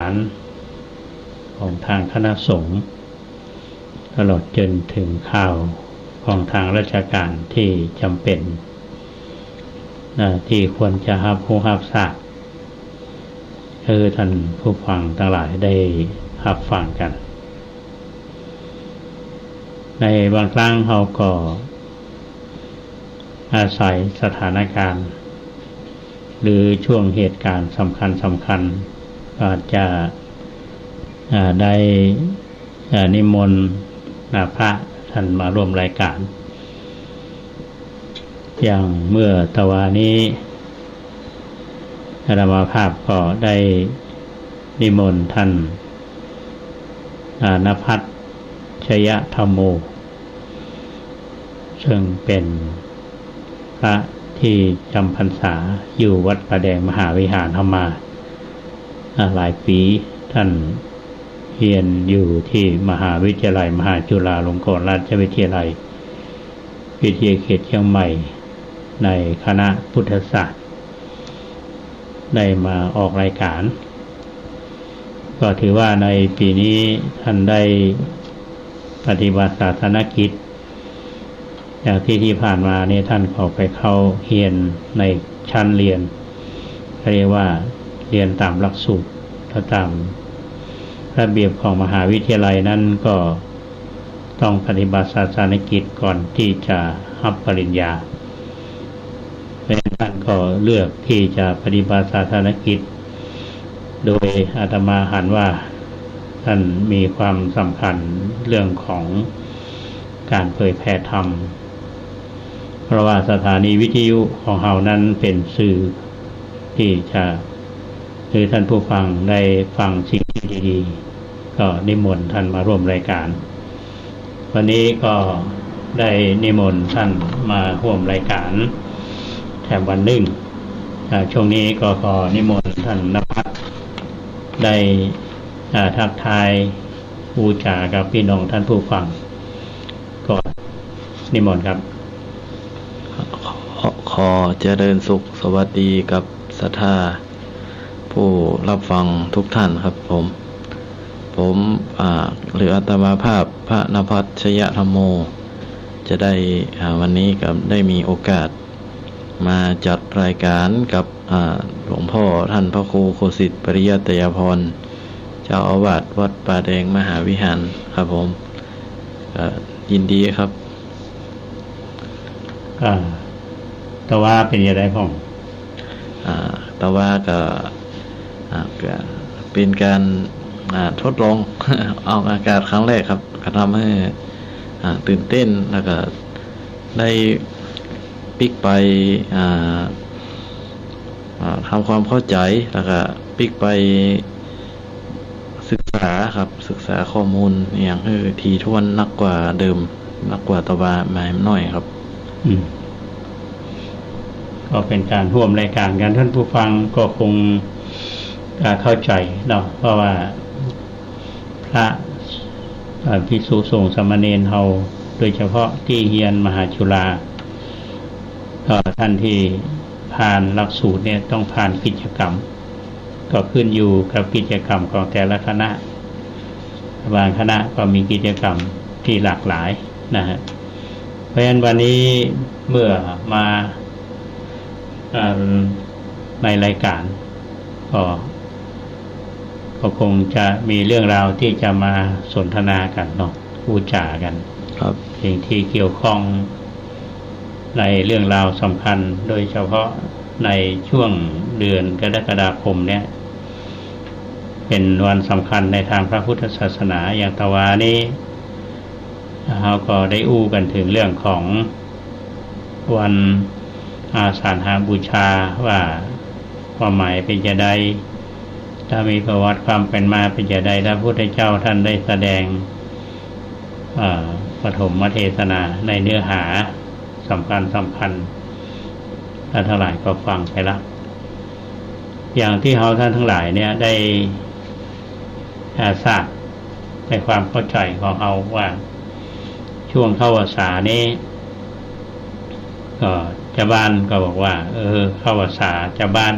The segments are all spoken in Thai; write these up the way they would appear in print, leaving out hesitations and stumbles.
ารของทางคณะสงฆ์ตลอดจนถึงข่าวของทางราชการที่จำเป็นที่ควรจะรับรู้รับทราบท่านผู้ฟังทั้งหลายได้รับฟังกันในบางครั้งเราก็อาศัยสถานการณ์หรือช่วงเหตุการณ์สำคัญอาจจะได้นิมนต์พระท่านมาร่วมรายการอย่างเมื่อตะวานี้อาตมาภาพก็ได้นิมนต์ท่านณภัสชยธรรมโมซึ่งเป็นพระที่จำพรรษาอยู่วัดประแดงมหาวิหารธรรมาหลายปีท่านเรียนอยู่ที่มหาวิทยาลัยมหาจุฬาลงกรณราชวิทยาลัยวิทยาเขตเชียงใหม่ในคณะพุทธศาสตร์ได้มาออกรายการก็ถือว่าในปีนี้ท่านได้ปฏิบัติศาสนกิจจากที่ผ่านมาเนี่ยท่านเข้าไปเข้าเรียนในชั้นเรียนเรียกว่าเรียนตามหลักสูตรตามระเบียบของมหาวิทยาลัยนั้นก็ต้องปฏิบัติศาสนกิจก่อนที่จะรับปริญญาเพราะฉะนั้นท่านก็เลือกที่จะปฏิบัติศาสนกิจโดยอาตมาหันว่าท่านมีความสำคัญเรื่องของการเผยแผ่ธรรมเพราะว่าสถานีวิทยุของเรานั้นเป็นสื่อที่จะคือท่านผู้ฟังได้ฟังสิ่งดีๆก็นิมนต์ท่านมาร่วมรายการวันนี้ก็ได้นิมนต์ท่านมาร่วมรายการแถมวันหนึ่งช่วงนี้ก็ขอนิมนต์ท่านณภัสได้ทักทายบูชากับพี่น้องท่านผู้ฟังก็นิมนต์ครับขอเจริญสุขสวัสดีกับศรัทธาผู้รับฟังทุกท่านครับผมหรืออาตมาภาพพระณภัสชยธรรมโมจะได้วันนี้กับได้มีโอกาสมาจัดรายการกับหลวงพ่อท่านพระครูโคสิทธิ์ปริยัตยพรเจ้าอาวาสวัดป่าแดงมหาวิหารครับผมยินดีครับแต่ว่าเป็นยังไงพ่องแต่ว่าก็เป็นการทดลอง ออกอากาศครั้งแรกครับก็ทำให้ตื่นเต้นแล้วก็ได้ปิกไปทำความเข้าใจแล้วก็ปิกไปศึกษาครับศึกษาข้อมูลอย่างทีท่วนนักกว่าเดิมนักกว่าตะวันมาหน่อยครับก็เป็นการร่วมรายการกันท่านผู้ฟังก็คงเข้าใจเนาะเพราะว่าพระภิกษุสงฆ์สามเณรเฮาโดยเฉพาะที่เรียนมหาจุฬาท่านที่ผ่านหลักสูตรเนี่ยต้องผ่านกิจกรรมก็ขึ้นอยู่กับกิจกรรมของแต่ละคณะบางคณะก็มีกิจกรรมที่หลากหลายนะฮะเพราะฉะนั้นวันนี้เมื่อมาในรายการก็คงจะมีเรื่องราวที่จะมาสนทนากันเนาะพูดจากันครับสิ่งที่เกี่ยวข้องในเรื่องราวสำคัญโดยเฉพาะในช่วงเดือนกรกฎาคมเนี่ยเป็นวันสำคัญในทางพระพุทธศาสนาอย่างตะวานี้เราก็ได้อู้กันถึงเรื่องของวันอาสาฬหบูชาว่าความหมายเป็นจะได้ถ้ามีประวัติความเป็นมาเป็นจะได้พระพุทธเจ้าท่านได้แสดงปฐมเทศนาในเนื้อหาสำคัญท่านทั้งหลายก็ฟังไปแล้วอย่างที่ท่านทั้งหลายเนี่ยได้ทราบในความเข้าใจของเราว่าช่วงเข้าพรรษานี้ก็ชาวบ้านก็บอกว่าเข้าพรรษาชาวบ้าน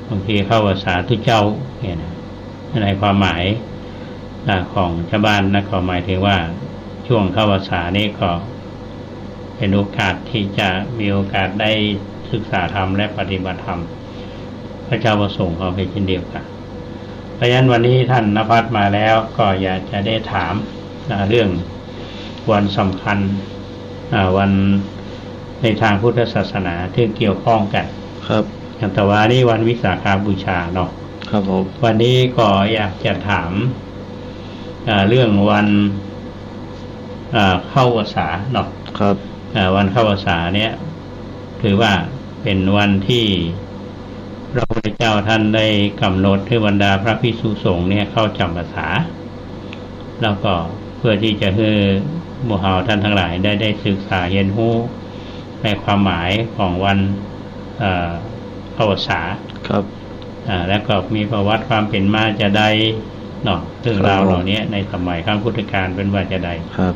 บางทีเข้าพรรษาทุเจ้าเนี่ยนะ ในความหมายของชาวบ้านนะก็หมายถึงว่าช่วงเข้าพรรษานี้ก็เป็นโอกาสที่จะมีโอกาสได้ศึกษาธรรมและปฏิบัติธรรมพระเจ้าประสงค์เขาเป็นเช่นเดียวกันเพราะฉะนั้นวันนี้ท่านณภัสมาแล้วก็อยากจะได้ถามเรื่องวันสำคัญวันในทางพุทธศาสนาที่เกี่ยวข้องกันครับแต่ว่านี่วันวิสาขบูชาเนาะครับผมวันนี้ก็อยากจะถามเรื่องวันเข้าพรรษาเนาะครับวันเข้าพรรษาเนี่ยถือว่าเป็นวันที่พระพุทธเจ้าท่านได้กำหนดให้บรรดาพระภิกษุสงฆ์เนี่ยเข้าจำพรรษาแล้วก็เพื่อที่จะให้หมู่เฮาท่านทั้งหลายได้ศึกษาเรียนรู้ในความหมายของวันเข้าพรรษาครับแล้วก็มีประวัติความเป็นมาจะได้เนาะเรื่องราวเหล่านี้ในสมัยครั้งพุทธกาลเป็นว่าจะได้ครับ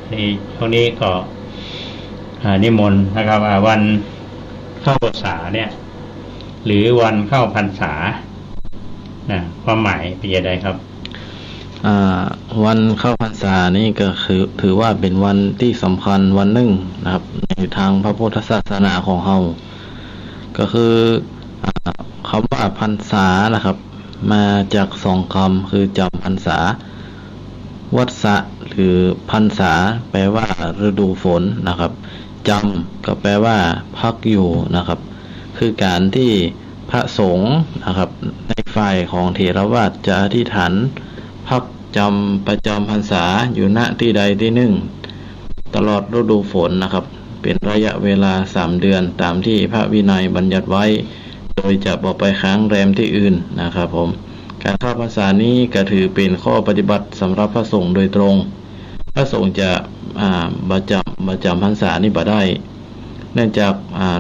ในช่วงนี้ก็นิมนต์นะครับวันเข้าพรรษาเนี่ยหรือวันเข้าพรรษาความหมายเป็นยังไงครับวันเข้าพรรษานี่ก็คือถือว่าเป็นวันที่สำคัญวันหนึ่งนะครับในทางพระพุทธศาสนาของเราก็คือคำว่าพรรษานะครับมาจากสองคำคือจำพรรษาวัฏฏะหรือพรรษาแปลว่าฤดูฝนนะครับจำก็แปลว่าพักอยู่นะครับคือการที่พระสงฆ์นะครับในฝ่ายของเถรวาทจะอธิษฐานพักจำประจำพรรษาอยู่ณที่ใดที่หนึ่งตลอดฤดูฝนนะครับเป็นระยะเวลา3 เดือนตามที่พระวินัยบัญญัติไว้โดยจะบอกไปค้างแรมที่อื่นนะครับผมการเข้าพรรษานี้ก็ถือเป็นข้อปฏิบัติสำหรับพระสงฆ์โดยตรงพระสงฆ์จะประจำพรรษานี้บ่ได้เนื่องจาก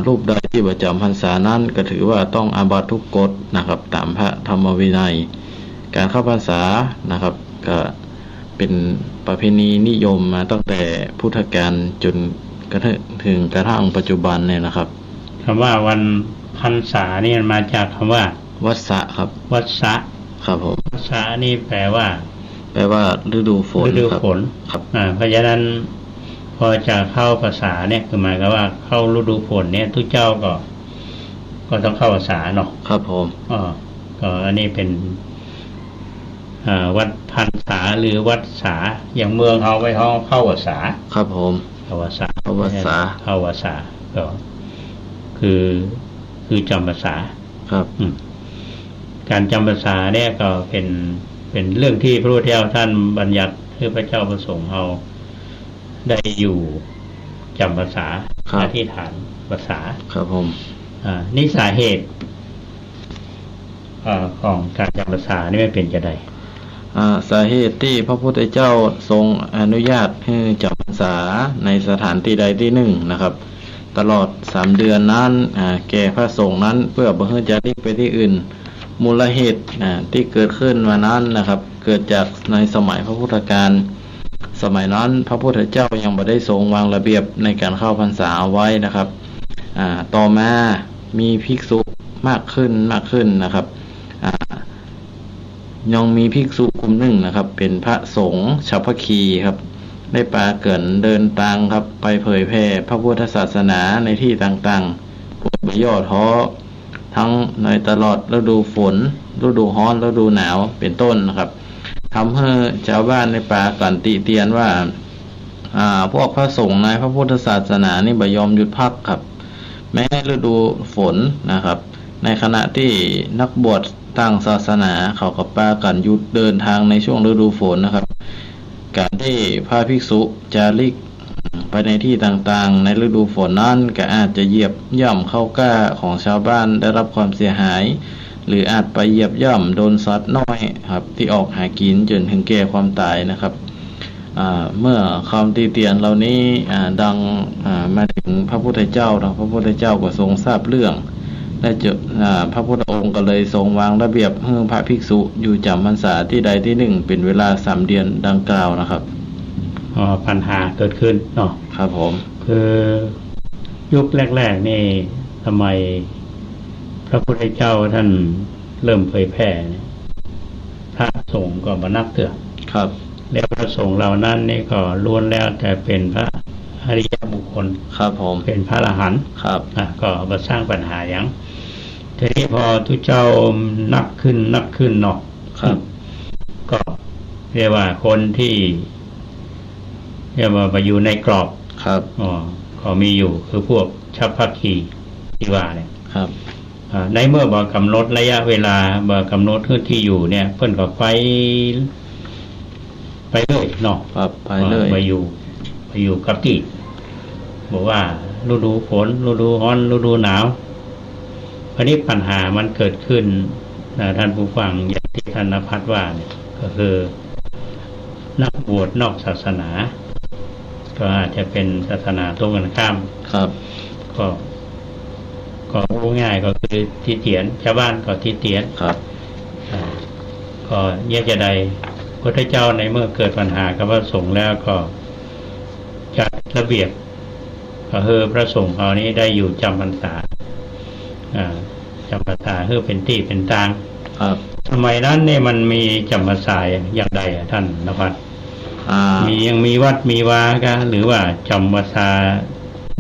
รูปใดที่ประจำพรรษานั้นก็ถือว่าต้องอาบัติทุกกฎนะครับตามพระธรรมวินัยการเข้าพรรษานะครับก็เป็นประเพณีนิยมมาตั้งแต่พุทธกาลจนถึงกระทั่งปัจจุบันเนี่ยนะครับคำว่าวันพรรษานี่มาจากคำว่าวัฏฏะครับวัฏฏะครับผมวัฏฏะนี่แปลว่าฤดูฝนครับเพราะฉะนั้นพอจะเข้าพรรษาเนี่ยคือหมายความว่าเข้าฤดูฝนเนี่ยทุกเจ้าก็ต้องเข้าพรรษาเนาะครับผมก็อันนี้เป็นวัดพรรษาหรือวัดษาอย่างเมืองเขาไปเข้าพรรษาครับผมเข้าพรรษาก็คือจำพรรษาครับการจำพรรษาเนี่ยก็เป็นเรื่องที่พระพุทธเจ้าท่านบัญญัติให้พระเจ้าประสงค์เราได้อยู่จำพรรษาอธิษฐานพรรษาครับผมนี่สาเหตุของการจำพรรษานี่ไม่เป็นจะใดสาเหตุที่พระพุทธเจ้าทรงอนุญาตให้จำพรรษาในสถานที่ใดที่หนึ่งนะครับตลอด3 เดือนนั้นแก่พระสงฆ์นั้นเพื่อบ่ให้จะลิกไปที่อื่นมูลเหตุที่เกิดขึ้นมานั้นนะครับเกิดจากในสมัยพระพุทธกาลสมัยนั้นพระพุทธเจ้ายังไม่ได้ทรงวางระเบียบในการเข้าพรรษาเอาไว้นะครับต่อมามีภิกษุมากขึ้นนะครับยังมีภิกษุกลุ่มหนึ่งนะครับเป็นพระสงฆ์ฉัพพคีครับได้ปาเกินเดินทางครับไปเผยแผ่พระพุทธศาสนาในที่ต่างๆผู้ย่อท้อทั้งในตลอดฤดูฝนฤดูร้อนฤดูหนาวเป็นต้นนะครับทำให้ชาวบ้านในป่ากันติเตียนว่าพวกพระสงฆ์ในพระพุทธศาสนานี่บ่ยอมหยุดพักครับแม้ฤดูฝนนะครับในขณะที่นักบวชตั้งศาสนาเขากับป่ากันหยุดเดินทางในช่วงฤดูฝนนะครับการที่พระภิกษุจาริกไปในที่ต่างๆในฤดูฝนนั้นก็อาจจะเหยียบย่ำเข้าก้าของชาวบ้านได้รับความเสียหายหรืออาจไปเหยียบย่ำโดนสัตว์น้อยครับที่ออกหากินจนถึงแก่ความตายนะครับเมื่อคำตีเตียนเหล่านี้ดังมาถึงพระพุทธเจ้าพระพุทธเจ้าก็ทรงทราบเรื่องได้พระพุทธองค์ก็เลยทรงวางระเบียบให้พระภิกษุอยู่จำพรรษาที่ใดที่หนึ่งเป็นเวลา3 เดือนดังกล่าวนะครับปัญหาเกิดขึ้นเนาะครับผมคือยุคแรกๆนี่ทำไมพระพุทธเจ้าท่านเริ่มเผยแพร่ พระสงฆ์ก็บ่นับเถื่อ ครับ แล้วพระสงฆ์เหล่านั้นนี่ก็ล้วนแล้วแต่เป็นพระอริยบุคคล ครับผม เป็นพระอรหันต์ ครับ ก็บ่สร้างปัญหาหยังทีนี้พอทุกเจ้านับขึ้นเนาะ ครับ ก็เรียกว่าคนที่เรียกว่าไปอยู่ในกรอบ ครับ ก็มีอยู่คือพวกชัพพคีที่ว่าเนี่ย ครับ ในเมื่อบ่กำหนดระยะเวลาบ่กำหนดพื้นที่อยู่เนี่ย เพิ่นก็ไปเลยเนาะ ครับไปเลย ไปอยู่กับที่บอกว่าฤดูฝนฤดูร้อนฤดูหนาวอันนี้ปัญหามันเกิดขึ้นท่านผู้ฟังอย่างที่ท่านณภัทรว่าเนี่ยก็คือนักบวชนอกศาสนา ก็อาจจะเป็นศาสนาตรงกันข้าม ครับ ก็พูดง่ายก็คือที่เตียนชาวบ้านก็ที่เตียน ครับ ก็แยกจะใดพระเจ้าในเมื่อเกิดปัญหากับพระสงฆ์แล้วก็จัดระเบียบก็คือพระสงฆ์เอานี้ได้อยู่จำพรรษาจำพรรษาเพื่อเป็นที่เป็นทาง ครับ สมัยนั้นเนี่ยมันมีจำพรรษาอย่างใดท่านณภัทรยังมีวัดมีวากะหรือว่าจำพรรษา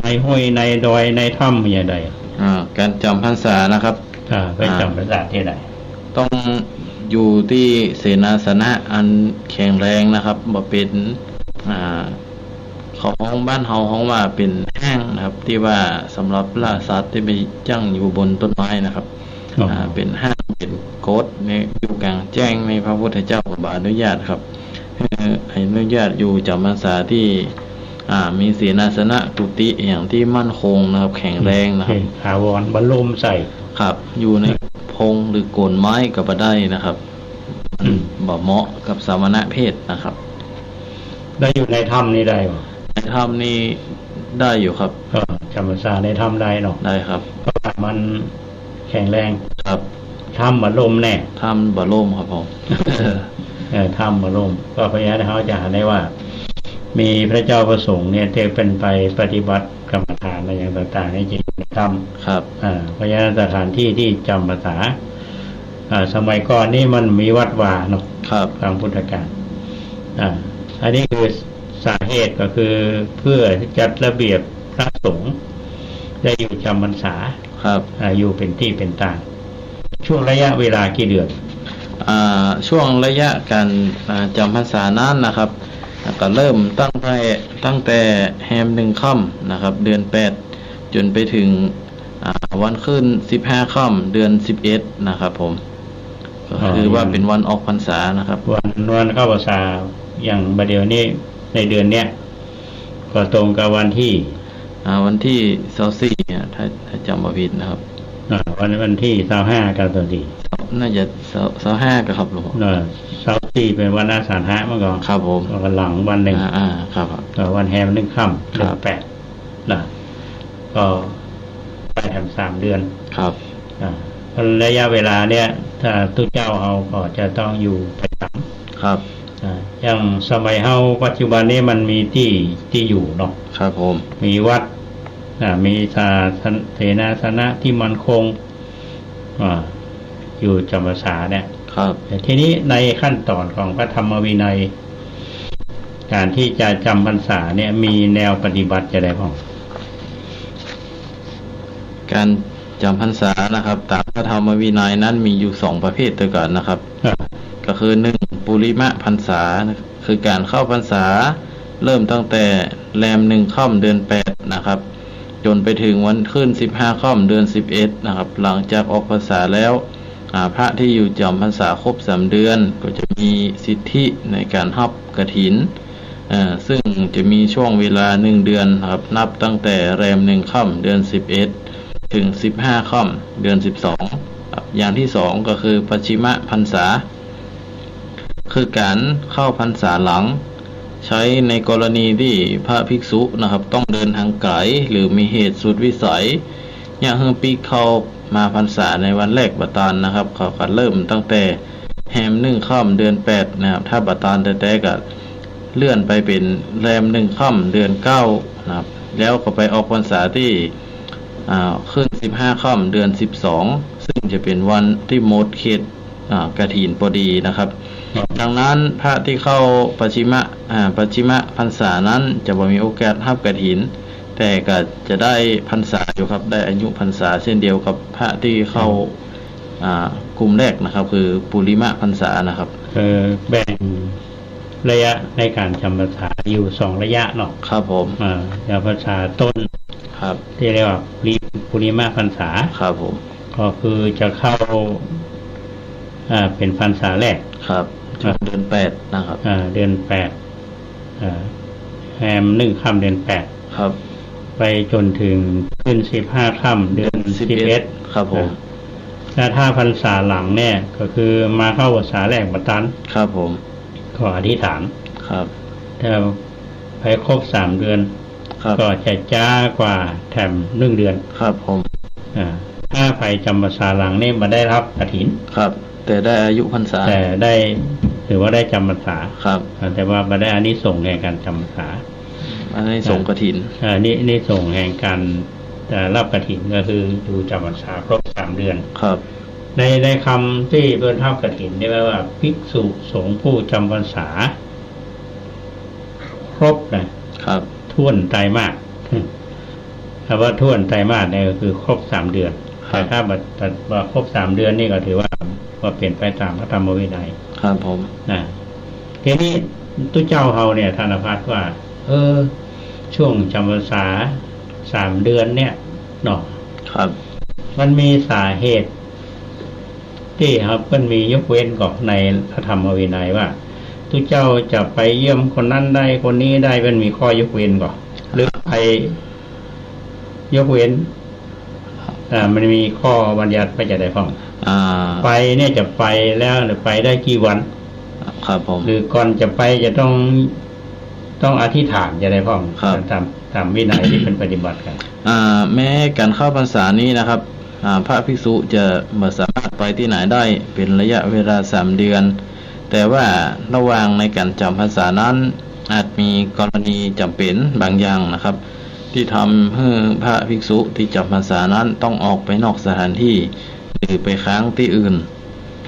ในห้วยในดอยในถ้ำอย่างใด การจำพรรษานะครับ ไปจำพรรษาที่ไหน ต้องอยู่ที่เสนาสนะอันแข็งแรงนะครับบ่เป็นของบ้านเฮาของว่าเป็นห้างนะครับ ที่ว่าสำหรับล่าสัตว์ที่ไปจั่งอยู่บนต้นไม้นะครับเป็นห้างเป็นโกฏในอยู่กลางแจ้งในพระพุทธเจ้าก็บ่อนุญาตครับให้อนุญาตอยู่จำพรรษาที่มีเสนาสนะกุฏิอย่างที่มั่นคงนะครับ แข็งแรงนะครับ ถาวรบรรลมใส่ ครับ อยู่ในพงหรือโกนไม้ก็บ่ได้นะครับบ่เหมาะกับสามณเพศนะครับ ได้อยู่ในถ้ำนี่ได้บ่ ในถ้ำนี่ได้อยู่ครับ ก็จำพรรษาในถ้ำได้เนาะ ได้ครับ เพราะว่ามันแข็งแรง ครับ ถ้ำบรรลมแน่ ถ้ำบ่ล่มครับผม ถ้ำบรรลมก็พยายามเขาจะหาได้ว่า มีพระเจ้าประสงค์เนี่ยที่เป็นไปปฏิบัติกรรมฐานอะไรอย่างต่างๆให้จริงในถ้ำ ครับ เพราะฉะนั้นสถานที่ที่จำพรรษาสมัยก่อนนี่มันมีวัดวาเนาะ ครับ ทางพุทธกาลอันนี้คือสาเหตุก็คือเพื่อจัดระเบียบพระสงฆ์ได้อยู่จำพรรษา ครับ อยู่เป็นที่เป็นทางช่วงระยะเวลากี่เดือน ช่วงระยะการจำพรรษานั้นนะครับก็เริ่มตั้งแต่แฮม1 ค่ำนะครับ เดือน8จนไปถึงวันขึ้น15 ค่ำเดือน11นะครับผมก็คือว่าเป็นวันออกพรรษานะครับ วันเข้าพรรษาอย่างบัดเดี๋ยวนี้ในเดือนเนี้ยก็ตรงกับวันที่วันที่24เนี่ยถ้าจำบ่ผิดนะครับ วันที่25กันตัวดีน่าจะ25ครับหลวงพ่อ24เป็นวันอาสาฬหะเมื่อก่อน ครับผม ก็หลังวันหนึ่ง ครับวันแฮม1 ค่ำเดือน8ก็ไปแฮม3 เดือน ครับระยะเวลาเนี่ยถ้าทุกเจ้าเอาก็จะต้องอยู่ประจำครับอย่างสมัยเฮาปัจจุบันนี้มันมีที่อยู่เนาะ ครับผม มีวัดมีเสนาสนะที่มันคงอยู่จำพรรษาเนี่ย ครับ แต่ทีนี้ในขั้นตอนของพระธรรมวินัย การที่จะจำพรรษาเนี่ยมีแนวปฏิบัติจะได้บ้าง การจำพรรษานะครับตามพระธรรมวินัยนั้นมีอยู่2ประเภทด้วยกันนะครับ ก็คือ1ปุริมะพรรษาคือการเข้าพรรษาเริ่มตั้งแต่แรม1 ค่ำเดือน8นะครับจนไปถึงวันขึ้น15 ค่ำเดือน11นะครับหลังจากออกพรรษาแล้วพระที่อยู่จำพรรษาครบ3 เดือนก็จะมีสิทธิในการรับกฐินซึ่งจะมีช่วงเวลา1 เดือนครับนับตั้งแต่แรม1 ค่ำเดือน11ถึง15 ค่ำเดือน12อย่างที่2ก็คือปัจฉิมพรรษาคือการเข้าพรรษาหลังใช้ในกรณีที่พระภิกษุนะครับต้องเดินทางไกลหรือมีเหตุสุดวิสัยอย่างปีเข้ามาพรรษาในวันแรกบัตรนะครับเขาก็เริ่มตั้งแต่แฮม1 ค่ำเดือน8นะครับถ้าบัตรแต่ก็เลื่อนไปเป็นแรม1 ค่ำเดือน9นะครับแล้วก็ไปออกพรรษาที่ขึ้น15 ค่ำเดือน12ซึ่งจะเป็นวันที่หมดเขต กฐินพอดีนะครับ ดังนั้นพระที่เข้าปัจฉิมพรรษานั้นจะบ่มีโอกาสรับกฐิน แต่ก็จะได้พรรษาอยู่ครับได้อายุพรรษาเช่นเดียวกับพระที่เข้ากลุ่มแรกนะครับ คือปุริมะพรรษานะครับแบ่งระยะในการจำพรรษาอยู่2ระยะเนาะครับผมจำพรรษาต้นครับที่เรียกว่าปุริมะพรรษาครับผมก็คือจะเข้าเป็นพรรษาแรกครับเดือน8นะครับเดือน8แรม1 ค่ำเดือน8ครับไปจนถึงขึ้น15 ค่ำเดือน11ครับผมและถ้าพรรษาหลังเนี่ยก็คือมาเข้าพรรษาแรกบัดตันครับผมก็อธิษฐานครับถ้าไปครบ3 เดือนก็จะจ้ากว่าแถม1 เดือนครับผมถ้าไปจำพรรษาหลังนี่มาได้รับกฐินครับแต่ได้อายุพรรษาแต่ได้ถือว่าได้จำพรรษาครับแต่ว่ามาได้อานิสงส์แห่งการจำพรรษาอานิสงส์กฐินนี่ส่งแห่งการรับกฐินก็คืออยู่จำพรรษาครบ3 เดือนครับในคำที่เพิ่นรับกฐินได้แปลว่าภิกษุสงฆ์ผู้จำพรรษาครบนะครับท่วนไตรมาสคำว่าท่วนไตรมาสเนี่ยก็คือครบ3 เดือนแต่ถ้าว่าครบ3 เดือนนี่ก็ถือว่าเปลี่ยนไปตามพระธรรมวินัยครับผมทีนี้ตุเจ้าเฮาเนี่ยธนภัทรว่าช่วงจำพรรษา3 เดือนเนี่ยเนาะครับมันมีสาเหตุที่ครับมันมียกเว้นก่อนในพระธรรมวินัยว่าตุเจ้าจะไปเยี่ยมคนนั้นได้คนนี้ได้มันมีข้อยกเว้นก่อนหรือไปยกเว้นมันมีข้อบัญญัติไปจะได้ฟังไปเนี่ยจะไปแล้วหรือไปได้กี่วันครับผมหรือก่อนจะไปจะต้องอธิษฐานจะได้ฟังตามวินัยที่เป็นปฏิบัติกันแม้การเข้าพรรษานี้นะครับพระภิกษุจะไม่สามารถไปที่ไหนได้เป็นระยะเวลา3 เดือนแต่ว่าระหว่างในการจำพรรษานั้นอาจมีกรณีจำเป็นบางอย่างนะครับที่ทำให้พระภิกษุที่จำพรรษานั้นต้องออกไปนอกสถานที่หรือไปค้างที่อื่น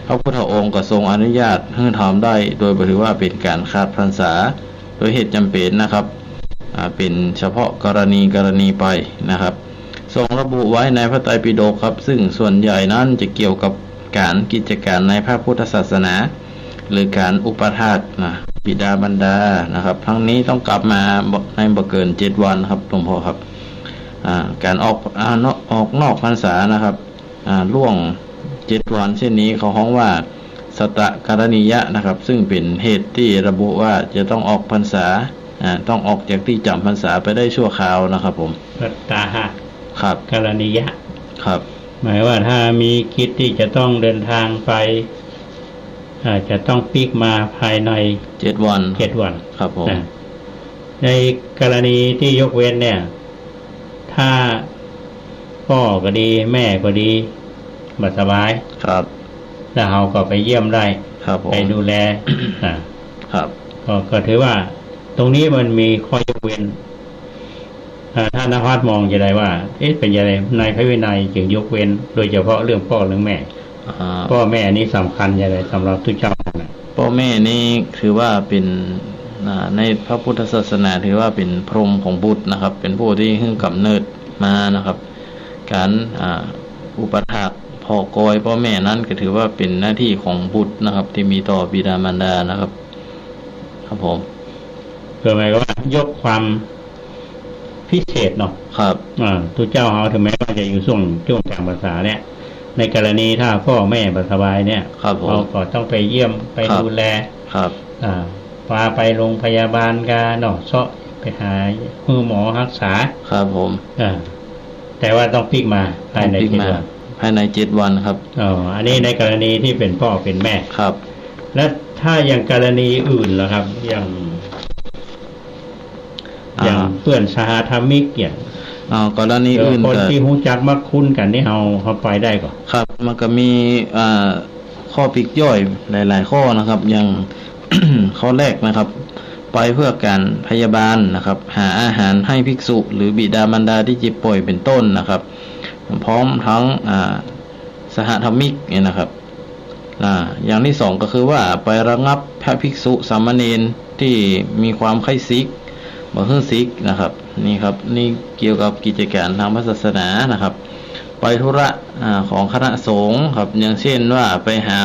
พระพุทธองค์ก็ทรงอนุญาตให้ทำได้โดยถือว่าเป็นการขาดพรรษาโดยเหตุจำเป็นนะครับเป็นเฉพาะกรณีไปนะครับทรงระบุไว้ในพระไตรปิฎกครับซึ่งส่วนใหญ่นั้นจะเกี่ยวกับการกิจการในพระพุทธศาสนาหรือการอุปถากบิดาบรรดานะครับทั้งนี้ต้องกลับมาในบ่เกิน7 วันครับหลวงพ่อครับการออกนอกพรรษานะครับล่วง7 วันเช่นนี้เขาฮ้องว่าสัตตกรณียะนะครับซึ่งเป็นเหตุที่ระบุว่าจะต้องออกพรรษาต้องออกจากที่จำพรรษาไปได้ชั่วคราวนะครับผมสัตตาหะครับกรณียะครับหมายว่าถ้ามีคิดที่จะต้องเดินทางไปจะต้องปิกมาภายใน7 วันครับผมในกรณีที่ยกเว้นเนี่ยถ้าพ่อก็ดีแม่ก็ดีบ่สบายครับแล้วเราก็ไปเยี่ยมได้ไปดูแลครับก็ถือว่าตรงนี้มันมีข้อยกเว้นท่านนภัสมองจะได้ว่าเป็นยังไงในพระวินัยจึงยกเว้นโดยเฉพาะเรื่องพ่อเรื่องแม่พ่อแม่นี่สำคัญยังไงสำหรับทุกเจ้าพ่อแม่นี่ถือว่าเป็นในพระพุทธศาสนาถือว่าเป็นพรหมของบุตรนะครับเป็นผู้ที่ให้กำเนิดมานะครับการอุปถากพ่อกอยพ่อแม่นั้นก็ถือว่าเป็นหน้าที่ของบุตรนะครับที่มีต่อบิดามารดานะครับครับผมคือหมายว่ายกความพิเศษเนาะครับทุกเจ้าเฮาถึงแม้ว่าจะอยู่ช่วงจำพรรษาเนี่ยในกรณีถ้าพ่อแม่บ่สบายเนี่ยเราก็ต้องไปเยี่ยมไปดูแลครับพาไปโรงพยาบาลกันเนาะไปหาหมอรักษาครับผมแต่ว่าต้องปิกมาภายใน7 วันภายใน7 วันครับอันนี้ในกรณีที่เป็นพ่อเป็นแม่ครับและถ้าอย่างกรณีอื่นล่ะครับอย่างเพื่อนสหธรรมิกอย่างกรณีอื่นคนที่รู้จักมักคุ้นกันนี่เขาไปได้ก่อนครับมันก็มีข้อปลีกย่อยหลายๆข้อนะครับอย่าง ข้อแรกนะครับไปเพื่อการพยาบาลนะครับหาอาหารให้ภิกษุหรือบิดามารดาที่เจ็บป่วยเป็นต้นนะครับพร้อมทั้งสหธรรมิกเนี่ยนะครับ อย่างที่สองก็คือว่าไประงับพระภิกษุสามเณรที่มีความใคร่ซิกบ่ฮึ่งซิกนะครับนี่ครับนี่เกี่ยวกับกิจการทางศาสนานะครับไปธุระของคณะสงฆ์ครับอย่างเช่นว่าไปหา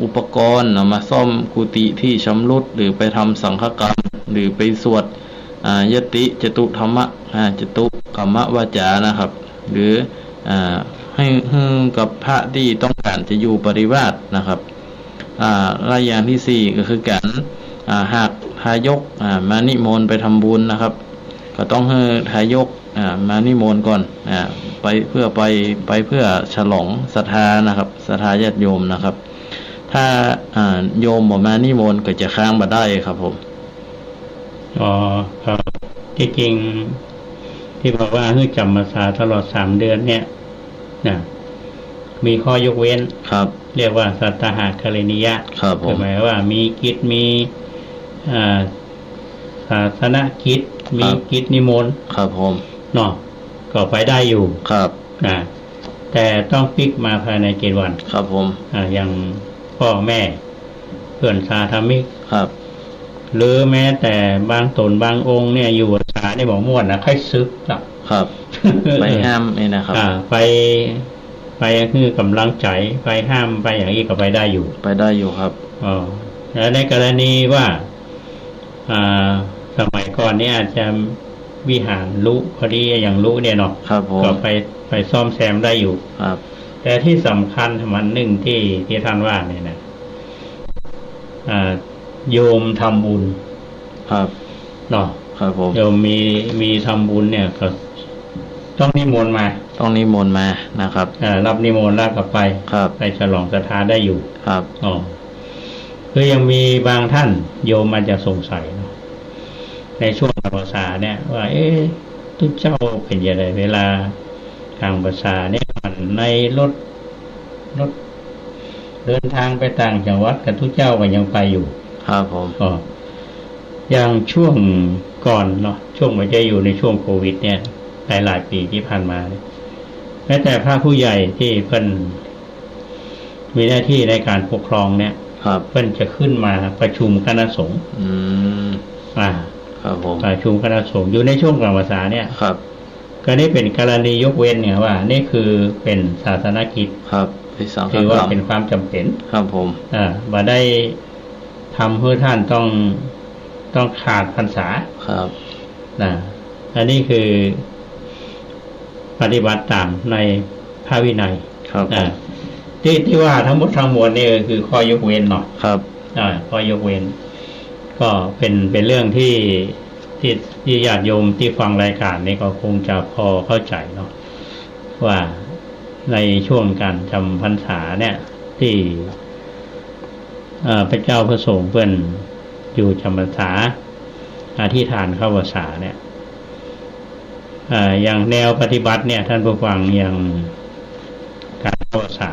อุปกรณ์มาซ่อมกุฏิที่ชำรุดหรือไปทำสังฆกรรมหรือไปสวดยติจตุธรรมะจตุกรรมวาจานะครับหรือให้กับพระที่ต้องการจะอยู่ปริวาสนะครับรายอย่างที่สี่ก็คือการหากทายกมานิมนต์ไปทำบุญนะครับก็ต้องให้ทายกมานิมนต์ก่อนไปเพื่อไปเพื่อฉลองศรัทธานะครับศรัทธาญาติโยมนะครับถ้าโยมบ่มานิมนต์ก็จะค้างบ่ได้ครับผมครับที่จริงที่บอกว่าให้จำพรรษาตลอด3 เดือนเนี่ยนะมีข้อยกเว้นครับเรียกว่าสัตตหกรณียะครับผมหมายว่ามีกิจมีศาสนกิจมีกิจนิมนต์ครับผมเนาะก็ไปได้อยู่ครับนะแต่ต้องฟิกมาภายใน7 วันครับผมอย่างพ่อแม่เพื่อนสาธมิกครับหรือแม้แต่บางตนบางองค์เนี่ยอยู่ภาษาได้บอกม่วนนะค่อยซึกครับไปห้ามนี่นะครับไปคือกำลังใจไปห้ามไปอย่างนี้ก็ไปได้อยู่ครับแล้วในกรณีว่าสมัยก่อนเนี่ยอาจจะวิหารลุพอดีอย่างลุเนี่ยเนาะก็ไปซ่อมแซมได้อยู่ครับแต่ที่สำคัญมันหนึ่งที่ท่านว่าเนี่ยนะโยมทำบุญครับเนาะครับผมโยมมีทำบุญเนี่ยก็ต้องนิมนต์มานะครับรับนิมนต์แล้วก็ไปฉลองศรัทธาได้อยู่ครับคือยังมีบางท่านโยมอาจจะสงสัยเนาะในช่วงภาษาเนี่ยว่าทุกเจ้าเป็นยังไงเวลาทางภาษาเนี่ยมันในรถเดินทางไปต่างจังหวัดกับทุกเจ้าก็ยังไปอยู่ครับผมอย่างช่วงก่อนเนาะช่วงมันจะอยู่ในช่วงโควิดเนี่ยหลายปีที่ผ่านมาแม้แต่พระผู้ใหญ่ที่เพิ่นมีหน้าที่ในการปกครองเนี่ยเพิ่นจะขึ้นมาประชุมคณะสงฆ์ครับผมประชุมคณะสงฆ์อยู่ในช่วงกลางพรรษาเนี่ยครับก็นี่เป็นกรณียกเว้นเนี่ยว่านี่คือเป็นศาสนกิจครับถือว่าเป็นความจำเป็นครับผมบ่ได้ทำเพื่อท่านต้องขาดพรรษาครับอันนี้คือปฏิบัติตามในพระวินัยครับที่ว่าทั้งหมดทั้งมวลนี่คือข้อยกเว้นเนาะครับข้อยกเว้นก็เป็นเรื่องที่ญาติโยมที่ฟังรายการนี้ก็คงจะพอเข้าใจเนาะว่าในช่วงการจำพรรษาเนี่ยที่พระเจ้าพระสงฆ์เพิ่นอยู่จำพรรษาอธิษฐานเข้าพรรษาเนี่ยอย่างแนวปฏิบัติเนี่ยท่านผู้ฟังอย่างการเข้าพรรษา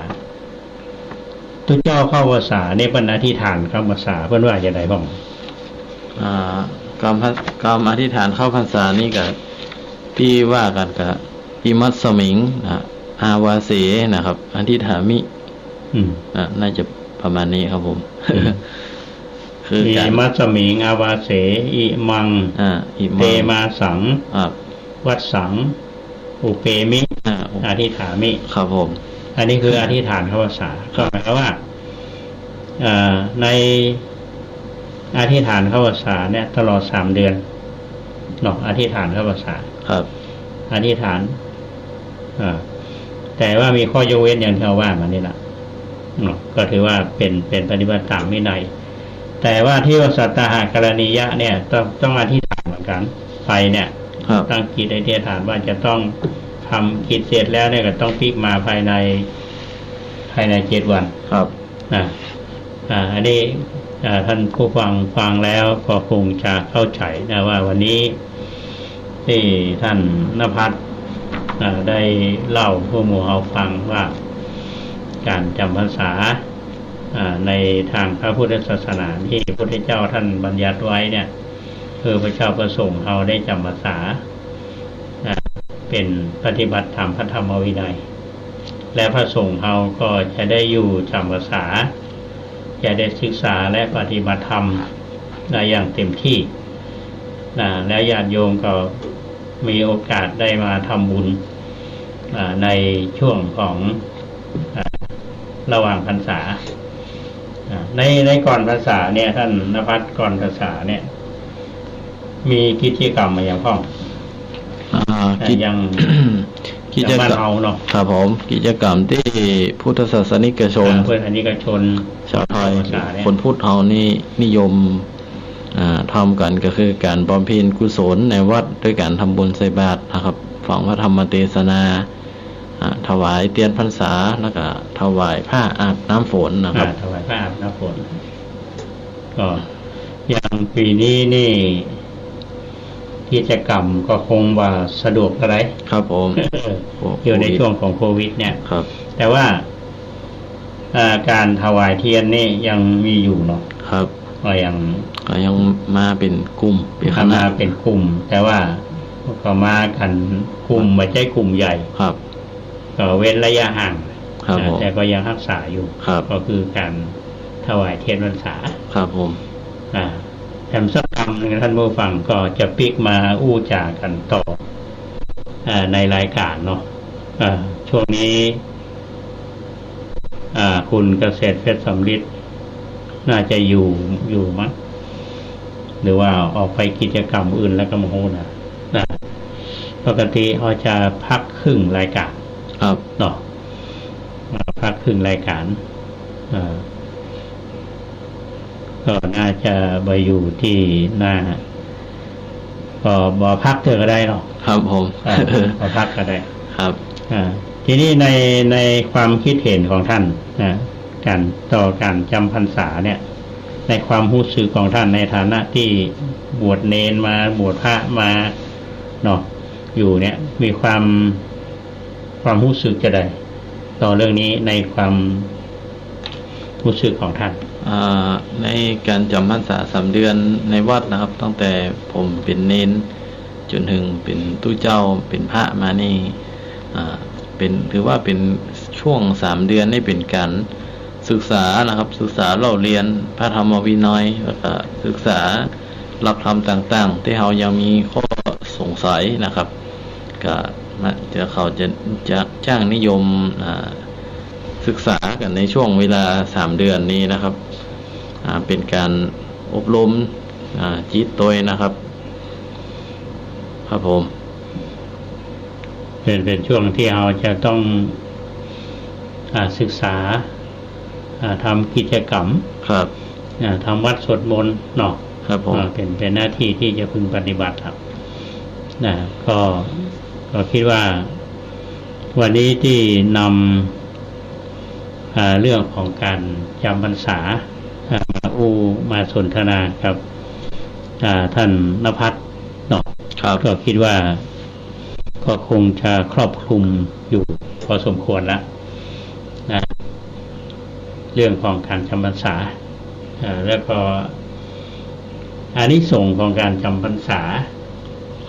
ทุกเจ้าเข้าพรรษาเนี่ยเป็นอธิษฐานเข้าพรรษาเพิ่นว่าจะได้บ้างกรรมอธิษฐานเข้าพรรษานี่กับที่ว่ากันกับอิมัตสมิงอาวาเสนะครับอธิษฐามิน่าจะประมาณนี้ครับผมคืออิมัตสมิงอาวาเสอิมังเตมาสังวัดสังอุเปมิอธิษฐามิครับผมอันนี้คืออธิษฐานเข้าพรรษาก็หมายความว่าในอธิษฐานเข้าพรรษาเนี่ยตลอด3 เดือนเนาะอธิษฐานเข้าพรรษาครับอธิษฐานแต่ว่ามีข้อยกเว้นอย่างที่เราว่ามานี่แหละก็ถือว่าเป็นปฏิบัติตามวินัยแต่ว่าที่ว่าสัตตหกรณียะเนี่ยต้องอธิษฐานเหมือนกันไปเนี่ยตั้งจิตอธิษฐานว่าจะต้องทำกิจเสร็จแล้วเนี่ยก็ต้องฟิกมาภายใน7 วันครับอันนี้ท่านผู้ฟังแล้วก็คงจะเข้าใจนะว่าวันนี้ที่ท่านณภัทรได้เล่าผู้หมู่เอาฟังว่าการจำพรรษาในทางพระพุทธศาสนาที่พระพุทธเจ้าท่านบัญญัติไว้เนี่ยคือพระเจ้าประสงค์เอาได้จำพรรษาเป็นปฏิบัติธรรมพระธรรมวินัย และพระสงฆ์เราก็จะได้อยู่จำพรรษาจะได้ศึกษาและปฏิบัติธรรมได้อย่างเต็มที่และญาติโยมก็มีโอกาสได้มาทำบุญในช่วงของระหว่างพรรษาในก่อนพรรษาเนี่ยท่านณภัสก่อนพรรษาเนี่ยมีกิจกรรมมาอย่างพ้องยัง กิจกรรมเอาเนาะครับผมกิจกรรมที่พุทธศาสนิกชนชาวไทยคนพุทธเฮานี่นิยมทำกันก็คือการบำเพ็ญกุศลในวัดด้วยการทำบุญใส่บาตรนะครับฟังพระธรรมเทศนาถวายเทียนพรรษาแล้วก็ถวายผ้าอาบน้ำฝนนะครับถวายผ้าอาบน้ำฝนก็อย่างปีนี้นี่กิจกรรมก็คงว่าสะดวกอะไรครับผมอยู่ในช่วงของโควิดเนี่ยครับแต่ว่าการถวายเทียนนี่ยังมีอยู่เนาะครับก็ยังมาเป็นกลุ่มมาเป็นกลุ่มแต่ว่าก็มากันกลุ่มไม่ใช่กลุ่มใหญ่ครับก็เว้นระยะห่างแต่ก็ยังรักษาอยู่ก็คือการถวายเทียนพรรษาครับผมแถมสักคำหนึ่งท่านผู้ฟังก็จะปิกมาอู้จากันต่อในรายการเนาะช่วงนี้คุณเกษตรเพชรสำริดน่าจะอยู่มั้งหรือว่าออกไปกิจกรรมอื่นแล้วก็มาโหนะปกติเขาจะพักครึ่งรายการครับเนาะพักครึ่งรายการก็น่าจะไปอยู่ที่หน้าก็บ่พักเธอก็ได้เนาะครับผมบ่พักก็ได้ครับทีนี้ในความคิดเห็นของท่านการต่อการจำพรรษาเนี่ยในความรู้สึกของท่านในฐานะที่บวชเนนมาบวชพระมาเนาะอยู่เนี่ยมีความรู้สึกจะได้ต่อเรื่องนี้ในความรู้สึกของท่านในการจำพรรษา3 เดือนในวัดนะครับตั้งแต่ผมเป็นเนนจนถึงเป็นตู้เจ้าเป็นพระมานี่เป็นถือว่าเป็นช่วง3 เดือนนี่เป็นการศึกษานะครับศึกษาเล่าเรียนพระธรรมวินัยแล้วก็ศึกษาหลักธรรมต่างๆที่เรายังมีข้อสงสัยนะครับก็เขาจะจ้างนิยมศึกษากันในช่วงเวลา3 เดือนนี้นะครับเป็นการอบรมจิตตัวนะครับครับผมเป็นช่วงที่เราจะต้องศึกษาทำกิจกรรมครับทำวัดสวดมนต์เนาะครับผมเป็นหน้าที่ที่จะพึงปฏิบัติครับก็คิดว่าวันนี้ที่นำเรื่องของการจำพรรษามาสนทนากับท่านณภัสเนาะก็คิดว่าก็คงจะครอบคลุมอยู่พอสมควรแล้วนะเรื่องของการจำพรรษาแล้วก็อานิสงส์ของการจำพรรษา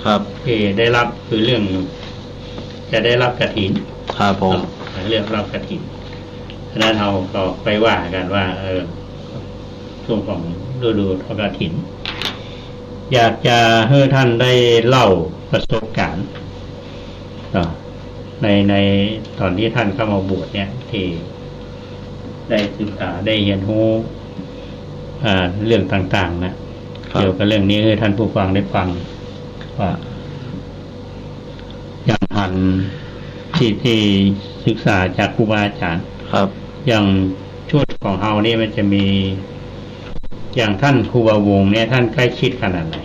ครับที่ได้รับคือเรื่องจะได้รับกฐินครับผมเรื่องรับกฐินฉะนั้นเราก็ไปว่ากันว่าช่วงของฤดูทอดกฐินอยากจะให้ท่านได้เล่าประสบการณ์ในตอนที่ท่านเข้ามาบวชเนี่ยที่ได้ศึกษาได้เรียนรู้เรื่องต่างๆนะเกี่ยวกับเรื่องนี้ให้ท่านผู้ฟังได้ฟังว่าอย่างท่านที่ศึกษาจากครูบาอาจารย์ครับอย่างชุดของเฮานี่มันจะมีอย่างท่านครูบาวงเนี่ยท่านใกล้ชิดขนาดไหน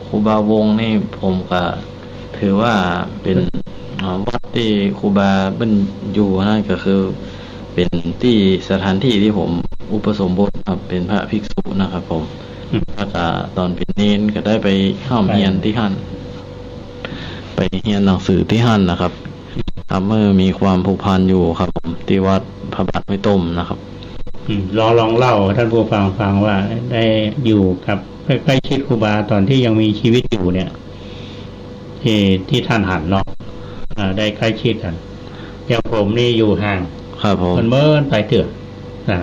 ครูบาวงนี่ผมก็ถือว่าเป็นวัดที่ครูบาเป็นอยู่นั่นก็คือเป็นที่สถานที่ที่ผมอุปสมบทครับเป็นพระภิกษุนะครับผมแล้วก็ตอนเป็นเนนก็ได้ไปเข้าเรียนที่หั่นไปเรียนหนังสือที่หั่นนะครับทำให้มีความผูกพันอยู่ครับผมที่วัดพระบาทห้วยต้มนะครับลองเล่าท่านผู้ฟังว่าได้อยู่กับใกล้ชิดครูบาตอนที่ยังมีชีวิตอยู่เนี่ยที่ท่านหันเนาะได้ใกล้ชิดกัน อย่างผมนี่อยู่ห่าง ครับผม มันเมินไปเถื่อนะ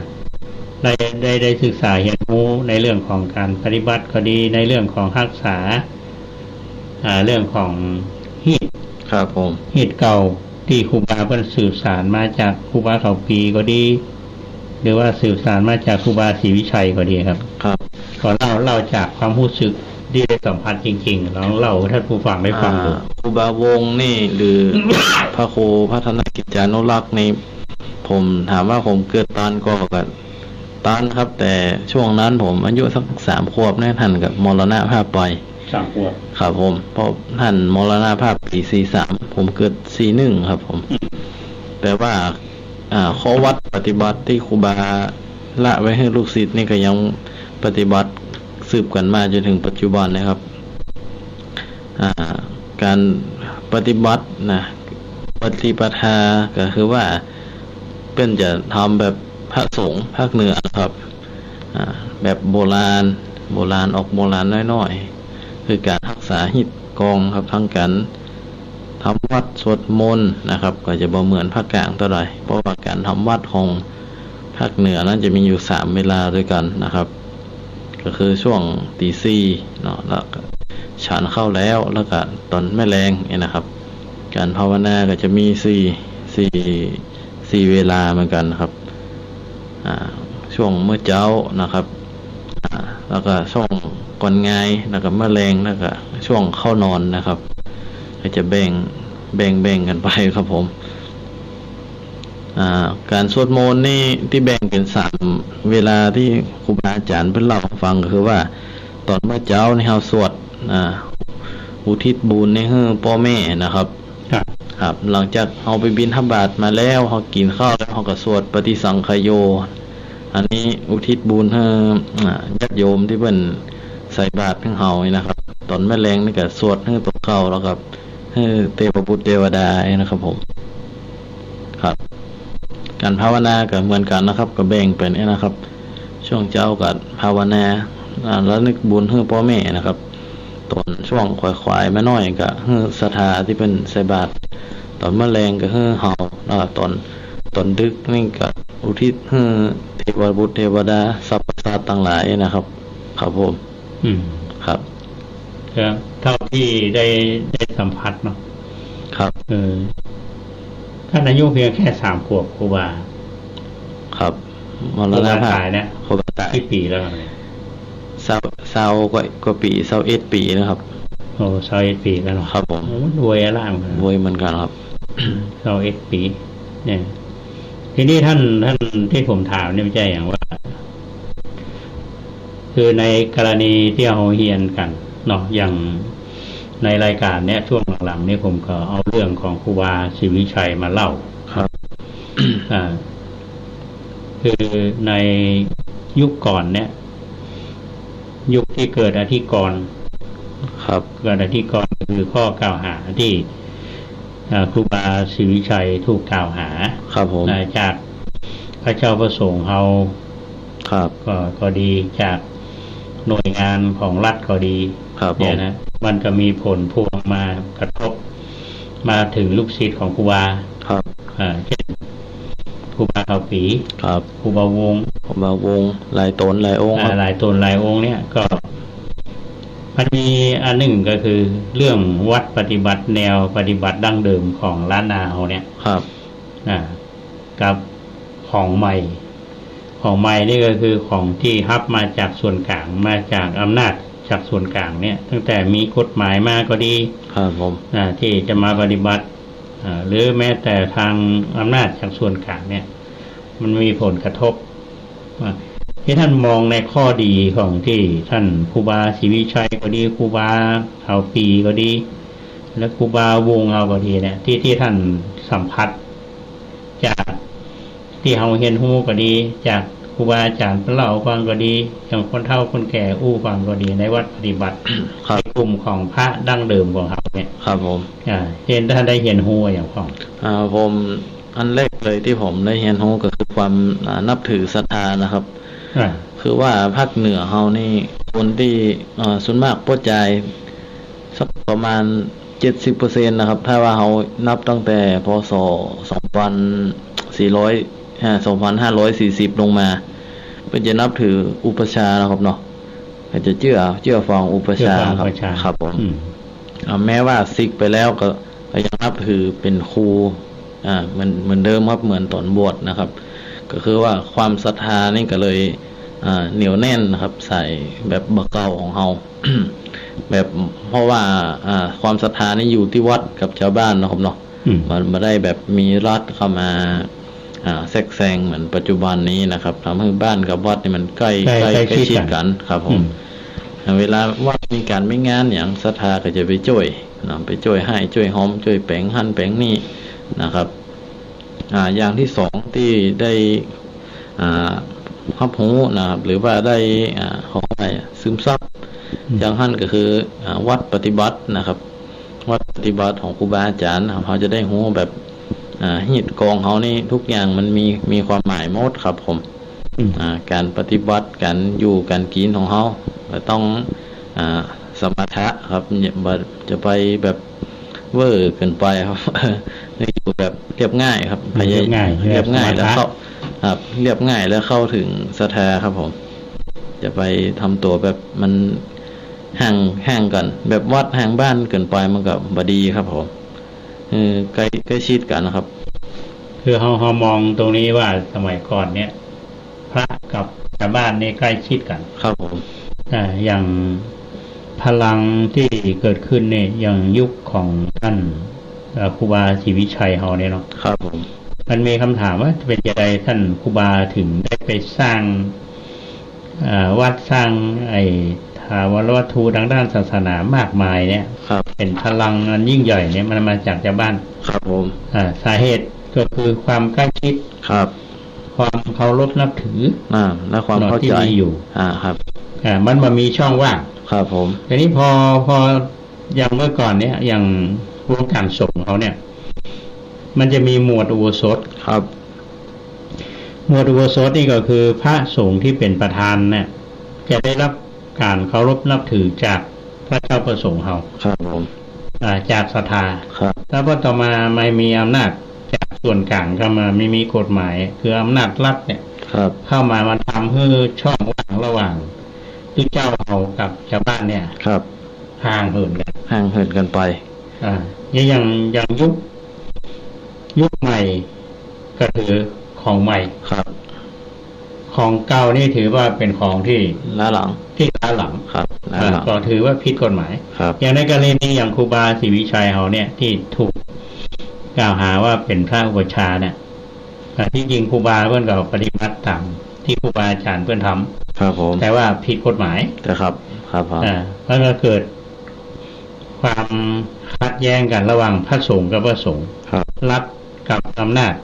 ได้ศึกษาเรียนรู้ในเรื่องของการปฏิบัติก็ดีในเรื่องของรักษาเรื่องของฮีต ครับผม ฮีตเก่าที่ครูบาเพิ่นสืบสานมาจากครูบาเขาปีก็ดี หรือว่าสืบสานมาจากครูบาศรีวิชัยก็ดีครับ ครับ ก็เล่าจากความรู้สึกที่ได้สัมผัสจริงๆลองเล่าให้ท่านผู้ฟังได้ฟังดู ครูบาวงนี่หรือ พระครูพัฒนกิจจานุรักษ์ในผมถามว่าผมเกิดตอนก็กับตอนครับ แต่ช่วงนั้นผมอายุสัก3 ขวบเนี่ยท่านกับมรณภาพไป 3 ขวบ ครับผมเพราะท่านมรณภาพปี43ผมเกิด41ครับผมแต่ว่าข้อวัดปฏิบัติที่ครูบาละไว้ให้ลูกศิษย์นี่ก็ยังปฏิบัติสืบกันมาจนถึงปัจจุบันนะครับการปฏิบัตินะปฏิปทาก็คือว่าเป็นจะทำแบบพระสงฆ์ภาคเหนือครับแบบโบราณออกโบราณน้อยๆคือการรักษาหิตกองครับทั้งการทำวัดสวดมนต์นะครับก็จะบ่เหมือนภาคกลางเท่าไหร่เพราะว่าการทำวัดของภาคเหนือนั้นจะมีอยู่3 เวลาด้วยกันนะครับก็คือช่วงตี 4เนาะแล้วก็ฉันเข้าแล้วก็ตอนแม่แรงเนี่ยนะครับการภาวนาก็จะมี4เวลาเหมือนกันครับช่วงเมื่อเช้านะครับแล้วก็ช่วงก่อนงายแล้วก็แม่แรงแล้วก็ช่วงเข้านอนนะครับก็จะแบ่งกันไปครับผมการสวดมนต์นี่ที่แบ่งเป็น3 เวลาที่ครูบาอาจารย์เพิ่นเล่าให้ฟังก็คือว่าตอนเมื่อเช้านี่เฮาสวดอุทิศบุญให้พ่อแม่นะครับครับหลังจากเอาไปบิณฑบาตมาแล้วเฮากินข้าวแล้วเฮาก็สวดปฏิสังขโยอันนี้อุทิศบุญให้ญาติโยมที่เพิ่นใส่บาตรให้เฮานี่นะครับตอนแม่แรงนี่ก็สวดให้ตกเข้าแล้วก็ให้เทพบุตรเทวดานะครับผมครับการภาวนาก็เหมือนกันนะครับก็แบ่งเป็นนะครับช่วงเช้าก็ภาวนาแล้วนึกบุญให้พ่อแม่นะครับตอนช่วงควายๆแม่น้อยก็ให้ศรัทธาที่เป็นใส่บาตรตอนแมลงก็ให้เฮาตอนดึกนี่ก็อุทิศให้เทวบุตรเทวดาสรรพสัตว์ต่างหลายนะครับครับผมครับเท่าที่ได้สัมผัสเนาะครับท่านอายุเพียงแค่3 ขวบครูบาครับมรณภาพเนี่ยครูบาตายกี่ปีแล้วกว่าปี21 ปีนะครับโอ้21 ปีแล้วเนาะครับผมรวยอะไรเหมือนกันรวยเหมือนกันครับ21 ปีเนี่ยทีนี้ท่านที่ผมถามเนี่ยไม่ใช่อย่างว่าคือในกรณีที่เราเรียนกันเนาะอย่างในรายการเนี้ยช่วงหลังๆนี่ผมก็เอาเรื่องของครูบาศรีวิชัยมาเล่าครับ คือในยุคก่อนเนี่ยยุคที่เกิดอธิกรณ์ครับเกิดอธิกรณ์คือข้อกล่าวหาที่ครูบาศรีวิชัยถูกกล่าวหาครับผมจากพระเจ้าประสงค์เฮาครับก็ดีจากหน่วยงานของรัฐก็ดีเนี่ยนะมันก็มีผลพวงมากระทบมาถึงลูกศิษย์ของครูบาครับเช่นครูบาเขาปีครับครูบาวงหลายตนหลายองค์หลายตนหลายองค์เนี่ยก็มันมีอันหนึ่งก็คือเรื่องวัดปฏิบัติแนวปฏิบัติดั้งเดิมของล้านนาเขาเนี่ยครับกับของใหม่นี่ก็คือของที่ฮับมาจากส่วนกลางมาจากอำนาจจากส่วนกลางเนี่ยตั้งแต่มีกฎหมายมาก็ดีครับผมที่จะมาปฏิบัติหรือแม้แต่ทางอำนาจจากส่วนกลางเนี่ยมันมีผลกระทบที่ท่านมองในข้อดีของที่ท่านครูบาศรีวิชัยก็ดีครูบาเอาปีก็ดีและครูบาวงเอาก็ดีเนี่ยที่ท่านสัมผัสจากที่เราเห็นหูก็ดีจากครูบาอาจารย์เล่าฟังก็ดีอย่างคนเฒ่าคนแก่อู้ฟังก็ดีในวัดปฏิบัติในกลุ่มของพระดั้งเดิมของเขาเนี่ยครับผมเห็นท่านได้เห็นหูอย่างของผมอันแรกเลยที่ผมได้เห็นหูก็คือความนับถือศรัทธานะครับคือว่าภาคเหนือเฮานี่คนที่ส่วนมากป้อใจสักประมาณ 70%นะครับถ้าว่าเขานับตั้งแต่พศ2540ลงมาเพิ่นจะนับถืออุปชฌาย์นะครับเนาะก็จะเชื่อฟังอุปชฌาย์ครับครับผมแม้ว่าซิกไปแล้วก็ยังนับถือเป็นครูเหมือนเดิมครับเหมือนตอนบวชนะครับก็คือว่าความศรัทธานี่ก็เลยเหนียวแน่นนะครับใส่แบบบะเก่าของเฮา แบบเพราะว่าความศรัทธานี่อยู่ที่วัดกับชาวบ้านนะครับเนาะมันไม่ได้แบบมีรัฐเข้ามาแทรกแซงเหมือนปัจจุบันนี้นะครับทำให้บ้านกับวัดนี่มันใกล้ชิดกันครับผมเวลาวัดมีการไม่งานอย่างศรัทธาก็จะไปช่วยไปช่วยให้ช่วยหอมช่วยแปลงหั่นแปลงนี่นะครับอย่างที่สองที่ได้รับรู้นะครับหรือว่าได้ของอะไรซึมซับอย่างหั่นก็คือวัดปฏิบัตินะครับวัดปฏิบัติของครูบาอาจารย์เขาจะได้รู้แบบหิตกองเขานี่ทุกอย่างมันมีความหมายหมดครับผมการปฏิบัติการอยู่การกินของเขาต้องสมถะครับจะไปแบบเวอร์เกินไปครับอยู่แบบเรียบง่ายครับเรียบง่ายแล้วเข้าครับเรียบง่ายแล้วเข้าถึงศรัทธาครับผมจะไปทำตัวแบบมันห่างกันแบบวัดห่างบ้านเกินไปมันก็บดีครับผมใกล้ชิดกันนะครับคือเรามองตรงนี้ว่าสมัยก่อนเนี่ยพระกับชาวบ้านเนี่ยใกล้ชิดกันครับผมอย่างพลังที่เกิดขึ้นเนี่ยอย่างยุคของท่านครูบาศรีวิชัยเฮาเนี่ยเนาะครับผมมันมีคำถามว่าเป็นยังไงท่านครูบาถึงได้ไปสร้างวัดสร้างถาวรวัตถุทางด้านศาสนามากมายเนี่ยเป็นพลังอันยิ่งใหญ่เนี่ยมันมาจากชาวบ้านครับผมสาเหตุก็คือความใกล้ชิดครับความเคารพนับถือและความเข้าใจอยู่ครับมันมามีช่องว่างครับผมทีนี้พออย่างเมื่อก่อนเนี่ยอย่างวงการสงฆ์เขาเนี่ยมันจะมีหมวดอุโบสถครับหมวดอุโบสถนี่ก็คือพระสงฆ์ที่เป็นประธานเนี่ยจะได้รับการเคารพนับถือจากพระเจ้าประสงค์เขาครับผมจากศรัทธาครับแล้วพอต่อมาไม่มีอำนาจจากส่วนกลางเข้ามาไม่มีกฎหมายคืออำนาจรัฐเนี่ยเข้ามาทำให้ช่องว่างระหว่างที่เจ้าเขากับชาวบ้านเนี่ยครับห่างเหินกันไปอย่างยุคใหม่ก็ถือของใหม่ครับของเก่านี่ถือว่าเป็นของที่ล้าหลังครับก็ถือว่าผิดกฎหมายอย่างในกรณีอย่างครูบาศรีวิชัยเขาเนี่ยที่ถูกกล่าวหาว่าเป็นพระอุปชฌาย์เนี่ยที่จริงครูบาเพื่อนก็ปฏิบัติตามที่ครูบาอาจารย์เพื่อนทำครับผมแต่ว่าผิดกฎหมายครับแล้วก็เกิดความขัดแย้งกันระหว่างพระสงฆ์กับพระสงฆ์รัฐกับอำนาจ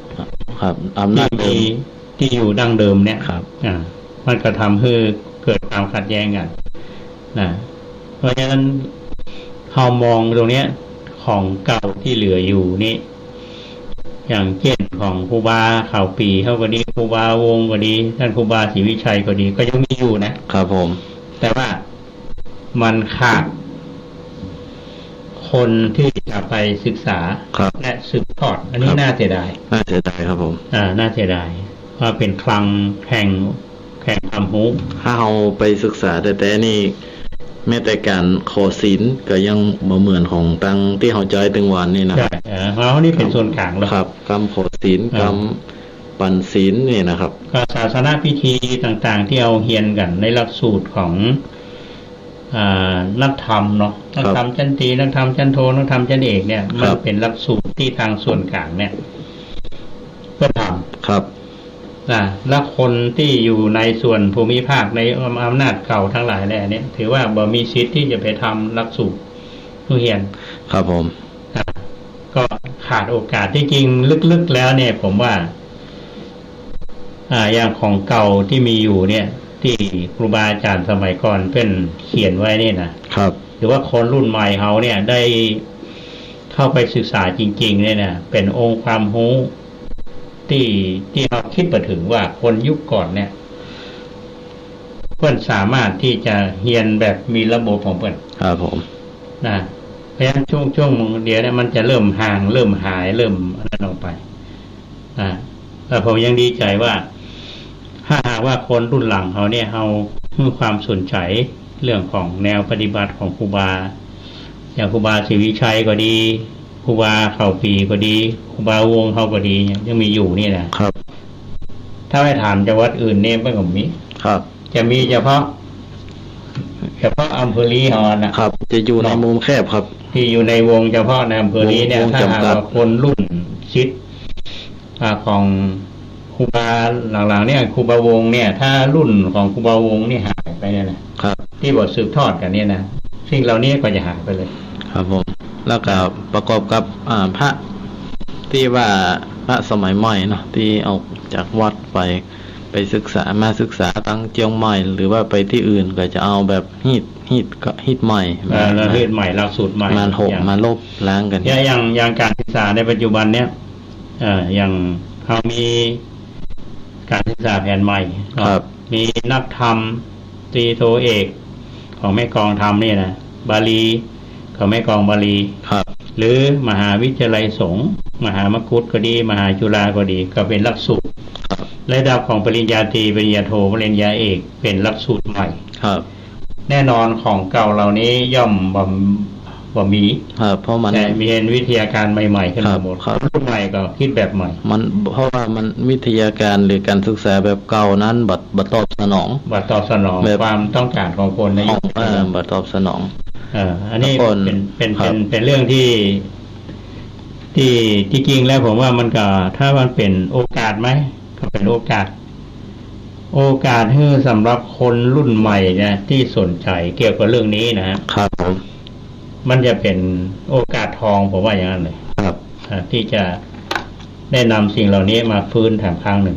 ที่อยู่ดั้งเดิมเนี่ยมันก็ทำให้เกิดความขัดแย้งกันเพราะฉะนั้นเรามองตรงนี้ของเก่าที่เหลืออยู่นี่อย่างเช่นของครูบาข่าวปีเขาก็ดีครูบาวงก็ดีท่านครูบาศรีวิชัยก็ดีก็ยังมีอยู่นะครับผมแต่ว่ามันขาดคนที่จะไปศึกษาและสืบทอดอันนี้น่าเสียดายครับผมน่าเสียดายว่าเป็นคลังแห่งความรู้ถ้าเราไปศึกษาแต่นี่แม้แต่การขอศีลก็ยังบ่เหมือนของตังที่เขาใจตึงวันนี่นะใช่เขานี่เป็นส่วนกลางแล้วครับกรรมขอศีลกรรมปันศีลนี่นะครับก็ศาสนาพิธีต่างๆที่เอาเฮียนกันในหลักสูตรของนักธรรมเนาะนักธรรมชั้นตรีนักธรรมชั้นโทนักธรรมชั้นเอกเนี่ยมันเป็นหลักสูตรที่ทางส่วนกลางเนี่ยก็ทำครับและคนที่อยู่ในส่วนภูมิภาคในอำนาจเก่าทั้งหลายแหล่เนี่ยถือว่าบ่มีสิทธิ์ที่จะไปทำหลักสูตรผู้เรียนครับผมก็ขาดโอกาสที่จริงลึกๆแล้วเนี่ยผมว่าอย่างของเก่าที่มีอยู่เนี่ยที่ครูบาอาจารย์สมัยก่อนเพิ่นเขียนไว้นี่นะครับหรือว่าคนรุ่นใหม่เขาเนี่ยได้เข้าไปศึกษาจริงๆเนี่ยนะเป็นองค์ความรู้ที่เราคิดไปถึงว่าคนยุคก่อนเนี่ยเพิ่นสามารถที่จะเรียนแบบมีระบบของเพิ่นครับผม ราะฉะนั้นช่วงเดียวเนี่ยมันจะเริ่มห่างเริ่มหายเริ่มนั้นออกไปแต่ผมยังดีใจว่าถ้าหากว่าคนรุ่นหลังเขาเนี่ยเอาให้ความสนใจเรื่องของแนวปฏิบัติของครูบาอย่างครูบาศรีวิชัยก็ดีครูบาเข่าปีก็ดีครูบาวงเขาก็ดียังมีอยู่นี่นะครับถ้าไปถามจังหวัดอื่นเนี่ยไม่ก็มีครับจะมีเฉพาะอำเภอลีฮอนนะครับจะอยู่ในมุมแคบครับที่อยู่ในวงเฉพาะในอำเภอลีเนี่ยถ้าหากว่าคนรุ่นชิดของครูบาหลังๆเนี่ยครูบาวงเนี่ยถ้ารุ่นของครูบาวงนี่หายไปเนี่ยนะครับที่บทสืบทอดกันเนี่ยนะสิ่งเหล่านี้ก็จะหายไปเลยครับผมแล้วก็ประกอบกับพระที่ว่าพระสมัยใหม่เนาะที่ออกจากวัดไปศึกษาตั้งเจียงใหม่หรือว่าไปที่อื่นก็จะเอาแบบฮิตใหม่ฮิตใหม่หลักสูตรใหม่มาลบล้างกันอย่างการศึกษาในปัจจุบันเนี่ยอย่างเขามีการศึกษาแผนใหม่มีนักธรรมตรีโทเอกของแม่กองธรรมเนี่ยนะบาลีของแม่กองบาลีหรือมหาวิทยาลัยสงฆ์มหามกุฏก็ดีมหาจุฬาก็ดีก็เป็นหลักสูตรระดับของปริญญาตรีปริญญาโทปริญญาเอกเป็นหลักสูตรใหม่แน่นอนของเก่าเหล่านี้ย่อมบ่มีเพราะมันมีเห็นวิทยาการใหม่ๆขึ้นมาหมดรุ่นใหม่ก็คิดแบบใหม่มันเพราะว่ามันวิทยาการหรือการศึกษาแบบเก่านั้นบัดตอบสนองความต้องการของคนในยุคบัดตอบสนองอันนี้เป็นเรื่องที่จริงแล้วผมว่ามันก็ถ้ามันเป็นโอกาสไหมก็เป็นโอกาสให้สำหรับคนรุ่นใหม่เนี่ยที่สนใจเกี่ยวกับเรื่องนี้นะครับมันจะเป็นโอกาสทองผมว่าอย่างนั้นเลยครับที่จะได้นำสิ่งเหล่านี้มาฟื้นแถมครั้งหนึ่ง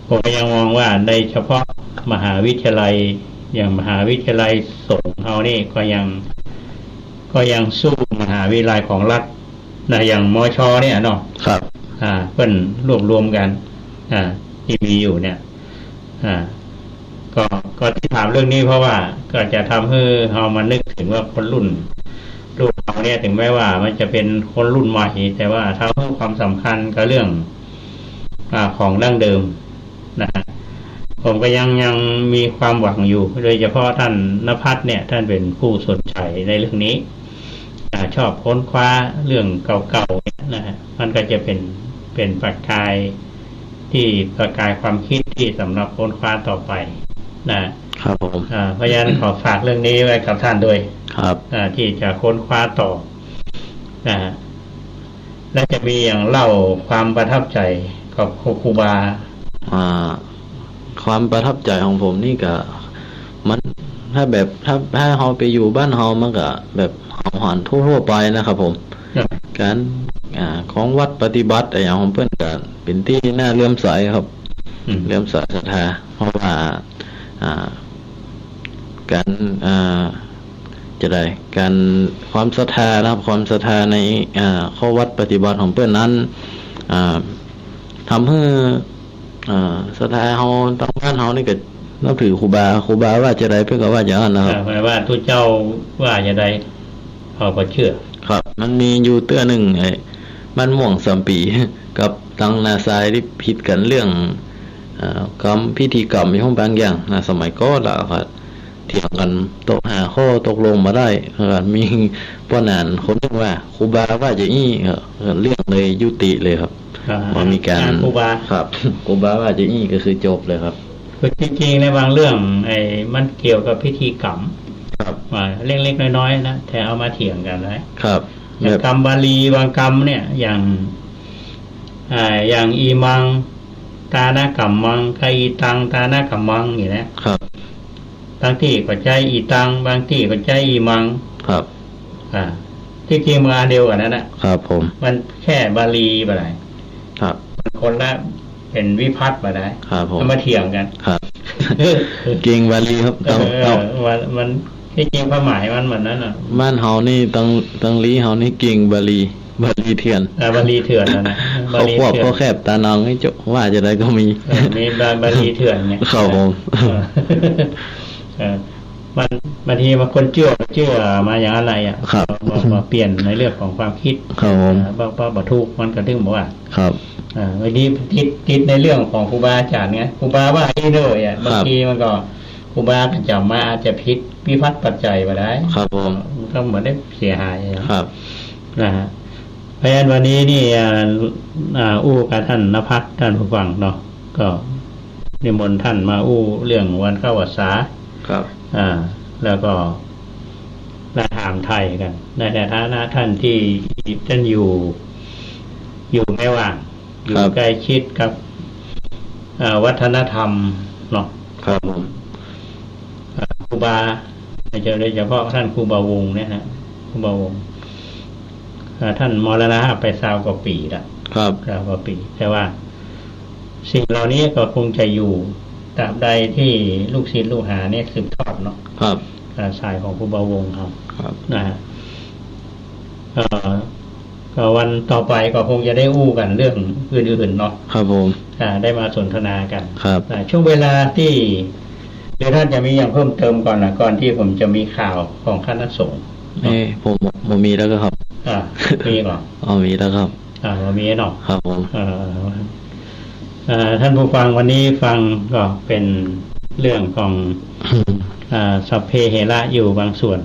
ผมยังมองว่าในเฉพาะมหาวิทยาลัยอย่างมหาวิทยาลัยสงฆ์เขานี่ก็ยังสู้มหาวิทยาลัยของรัฐอย่างมช.เนี่ยเนาะครับเพิ่นรวบรวมกันที่มีอยู่เนี่ยก็ที่ถามเรื่องนี้เพราะว่าก็จะทำให้เรามานึกถึงว่าคนรุ่นเราเนี่ยถึงแม้ว่ามันจะเป็นคนรุ่นใหม่แต่ว่าถ้าให้ความสำคัญกับเรื่องของดั้งเดิมนะผมก็ยังมีความหวังอยู่โดยเฉพาะท่านณภัทรเนี่ยท่านเป็นผู้สนใจในเรื่องนี้ชอบค้นคว้าเรื่องเก่าๆนะฮะมันก็จะเป็นประกายที่ประกายความคิดที่สำหรับค้นคว้าต่อไปนะครับผมเพราะฉะนั้นขอฝากเรื่องนี้ไว้กับท่านด้วยครับที่จะค้นคว้าต่อและจะมีอย่างเล่าความประทับใจกับครูบาความประทับใจของผมนี่ก็มันถ้าเราไปอยู่บ้านเรามันก็แบบอาหารทั่วไปนะครับผมการของวัดปฏิบัติอย่างของเพื่อนก็เป็นที่น่าเลื่อมใสครับเลื่อมใสศรัทธาเพราะว่าการจะได้การความศรัทธานะครับความศรัทธาในข้อวัดปฏิบัติของเพื่อนนั้นทำให้ศรัทธาเราตั้งบ้านเรานี่ก็นับถือครูบาว่าจะได้เพื่อก็ว่าอย่างนั้นนะครับหมายว่าทุกเจ้าว่าจะได้เขาก็เชื่อครับมันมีอยู่เตื้อหนึ่งมันม่วงสามปีกับตังนาซายที่ผิดกันเรื่องกรรมพิธีกรรมมีห้องบางอย่างสมัยก่อนแล้วครับเถียงกันตกหาข้อตกลงมาได้มีป้อนานคนนึงว่าครูบาว่าจะอี้เรื่องเลยยุติเลยครับว่ามีการครูบาครับครูบาว่าจะอี้ก็คือจบเลยครับคือจริงๆในบางเรื่องมันเกี่ยวกับพิธีกรรมครับเล็กๆน้อยๆนะแต่เอามาเถียงกันนะครับอย่างกรรมบาลีบางกรรมเนี่ยอย่างอีมังตานากัมมังกอีตังตานากัมมังอย่างนี้ครับบางที่ก็ใจอีตังบางที่ก็ใจอีมังครับที่จริงมันอันเดียวกันนั่นแหละครับผมมันแค่บาลีไปไหนครับคนละเป็นวิพัฒน์มาได้ครับผมมาเถียงกันครับเก่งบาลีครับมันที่จริงความหมายมันเหมือนนั้นบ้านเฮานี่ตังลีเฮานี่เก่งบาลีเถื่อนบาลีเถื่อนนะเขาควบเขาแคบตานองให้จบว่าจะได้ก็มีบาลีเถื่อนเนี่ยครับผม มันบางทีบางคนเชื่อมาอย่างอะไรครับมาเปลี่ยนในเรื่องของความคิดครับผมบ่ทุกมันก็ถึงบอกว่าครับวันนี้ติดในเรื่องของครูบาอาจารย์ไงครูบาว่าให้เลยบางทีมันก็ครูบาก็จะมาอาจจะพิษวิพัฒน์ปัจจัยมาได้ครับผมก็เหมือนได้เสียหายครับนะฮะเพราะฉะนั้นวันนี้นี่อู้กับท่านณภัทรท่านผู้ฟังเนาะก็นิมนต์ท่านมาอู้เรื่องวันเข้าพรรษาครับแล้วก็มาถามไทยกันในฐานะท่านที่ท่านอยู่ไม่ว่างอยู่ใกล้ชิดกับวัฒนธรรมเนาะครับผมครูบาโดยเฉพาะท่านครูบาวงเนี่ยนะครูบาวงท่านมรณะไป20 กว่าปีแล้วครับ20 กว่าปีแต่ว่าสิ่งเหล่านี้ก็คงจะอยู่ตราบใดที่ลูกศิษย์ลูกหาเนี่ยสืบทอดเนาะครับสายของครูบาวงครับนะฮะก็วันต่อไปก็คงจะได้อู้กันเรื่องอื่นๆเนาะครับผมได้มาสนทนากันครับช่วงเวลาที่เดี๋ยวท่านจะมีอย่างเพิ่มเติมก่อนนะก่อนที่ผมจะมีข่าวของคณะสงฆ์ผมมีแล้วก็ครับมีก่อนมีแล้วครับมีเนาะครับผมท่านผู้ฟังวันนี้ฟังก็เป็นเรื่องของสัพเพเหระอยู่บางส่วน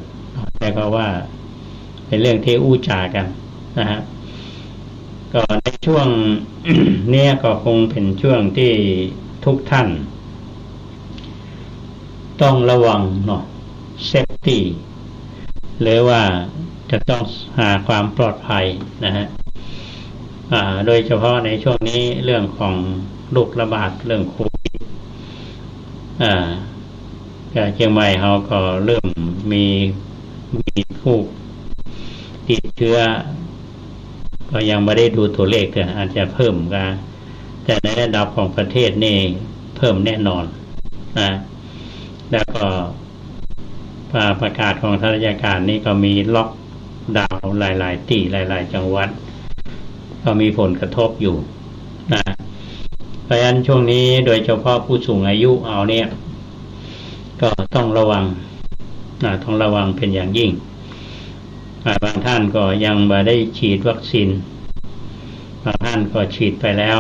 แต่ก็ว่าเป็นเรื่องที่อู้จากันนะฮะก็ในช่วง เนี้ยก็คงเป็นช่วงที่ทุกท่านต้องระวังเนาะเซฟตี้หรือว่าจะต้องหาความปลอดภัยนะฮะโดยเฉพาะในช่วงนี้เรื่องของโรคระบาดเรื่องโควิดเชียงใหม่เขาก็เริ่มมีผู้ติดเชื้อก็ยังไม่ได้ดูตัวเลขแต่อาจจะเพิ่มกันแต่ในระดับของประเทศนี่เพิ่มแน่นอนนะแล้วก็ประกาศของทางราชการนี่ก็มีล็อกดาวน์หลายๆที่หลายๆจังหวัดก็มีผลกระทบอยู่นะเพราะฉะนั้นช่วงนี้โดยเฉพาะผู้สูงอายุเอาเนี่ยก็ต้องระวังต้องระวังเป็นอย่างยิ่งบางท่านก็ยังไม่ได้ฉีดวัคซีนบางท่านก็ฉีดไปแล้ว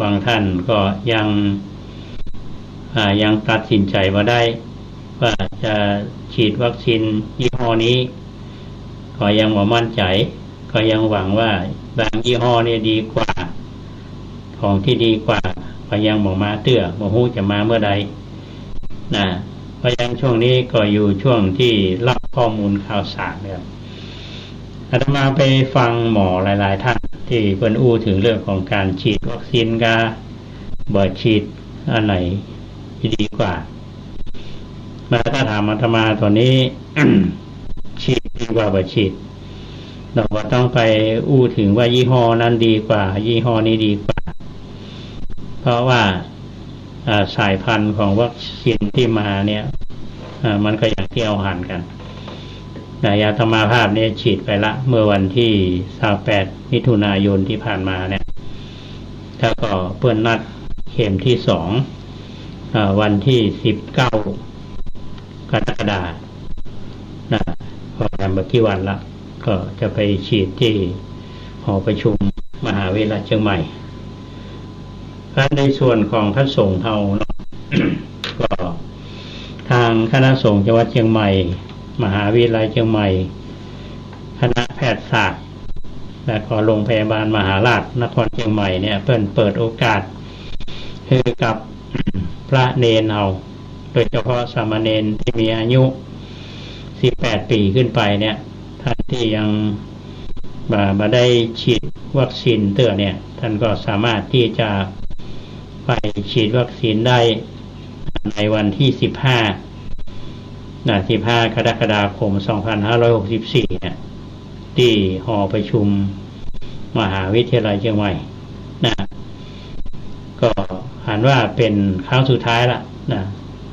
บางท่านก็ยังตัดสินใจมาได้ว่าจะฉีดวัคซีนยี่ห้อนี้ก็ยังไม่มั่นใจก็ยังหวังว่าบางยี่ห้อนี่ดีกว่าของที่ดีกว่าก็ยังบอกมาเตื้อบ่ฮู้จะมาเมื่อใดนะเพราะฉะนั้นช่วงนี้ก็อยู่ช่วงที่รับข้อมูลข่าวสารครับอาตมาไปฟังหมอหลายๆท่านที่เพิ่นอู้ถึงเรื่องของการฉีดวัคซีนกาบ่ฉีดอันไหนที่ดีกว่าถ้าถามอาตมาตอนนี้ ฉีดดีกว่าบ่ฉีดเราก็ต้องไปอู้ถึงว่ายี่ห้อนั้นดีกว่ายี่ห้อนี้ดีกว่าเพราะว่าสายพันธุ์ของวัคซีนที่มาเนี่ยมันก็อย่างที่เอาหันกันอาตมาภาพเนี่ยฉีดไปละเมื่อวันที่28 มิถุนายนที่ผ่านมาเนี่ยถ้าก็เปิ้นนัดเข็มที่2วันที่19 กรกฎาคมพอทำมากี่วันละก็จะไปฉีดที่หอประชุมมหาวิทยาลัยเชียงใหม่ในส่วนของพระสงฆ์เฮาเนาะ ก็ทางคณะสงฆ์จังหวัดเชียงใหม่มหาวิทยาลัยเชียงใหม่คณะแพทยศาสตร์และก็โรงพยาบาลมหาราชนครเชียงใหม่เนี่ยเปิดโอกาสให้กับ พระเนนเฮาโดยเฉพาะสามเณรที่มีอายุ18 ปีขึ้นไปเนี่ยท่านที่ยังมาได้ฉีดวัคซีนเตื้อเนี่ยท่านก็สามารถที่จะไปฉีดวัคซีนได้ในวันที่15 กรกฎาคม 2564เนี่ยที่หอประชุมมหาวิทยาลัยเชียงใหม่ก็หันว่าเป็นครั้งสุดท้ายละ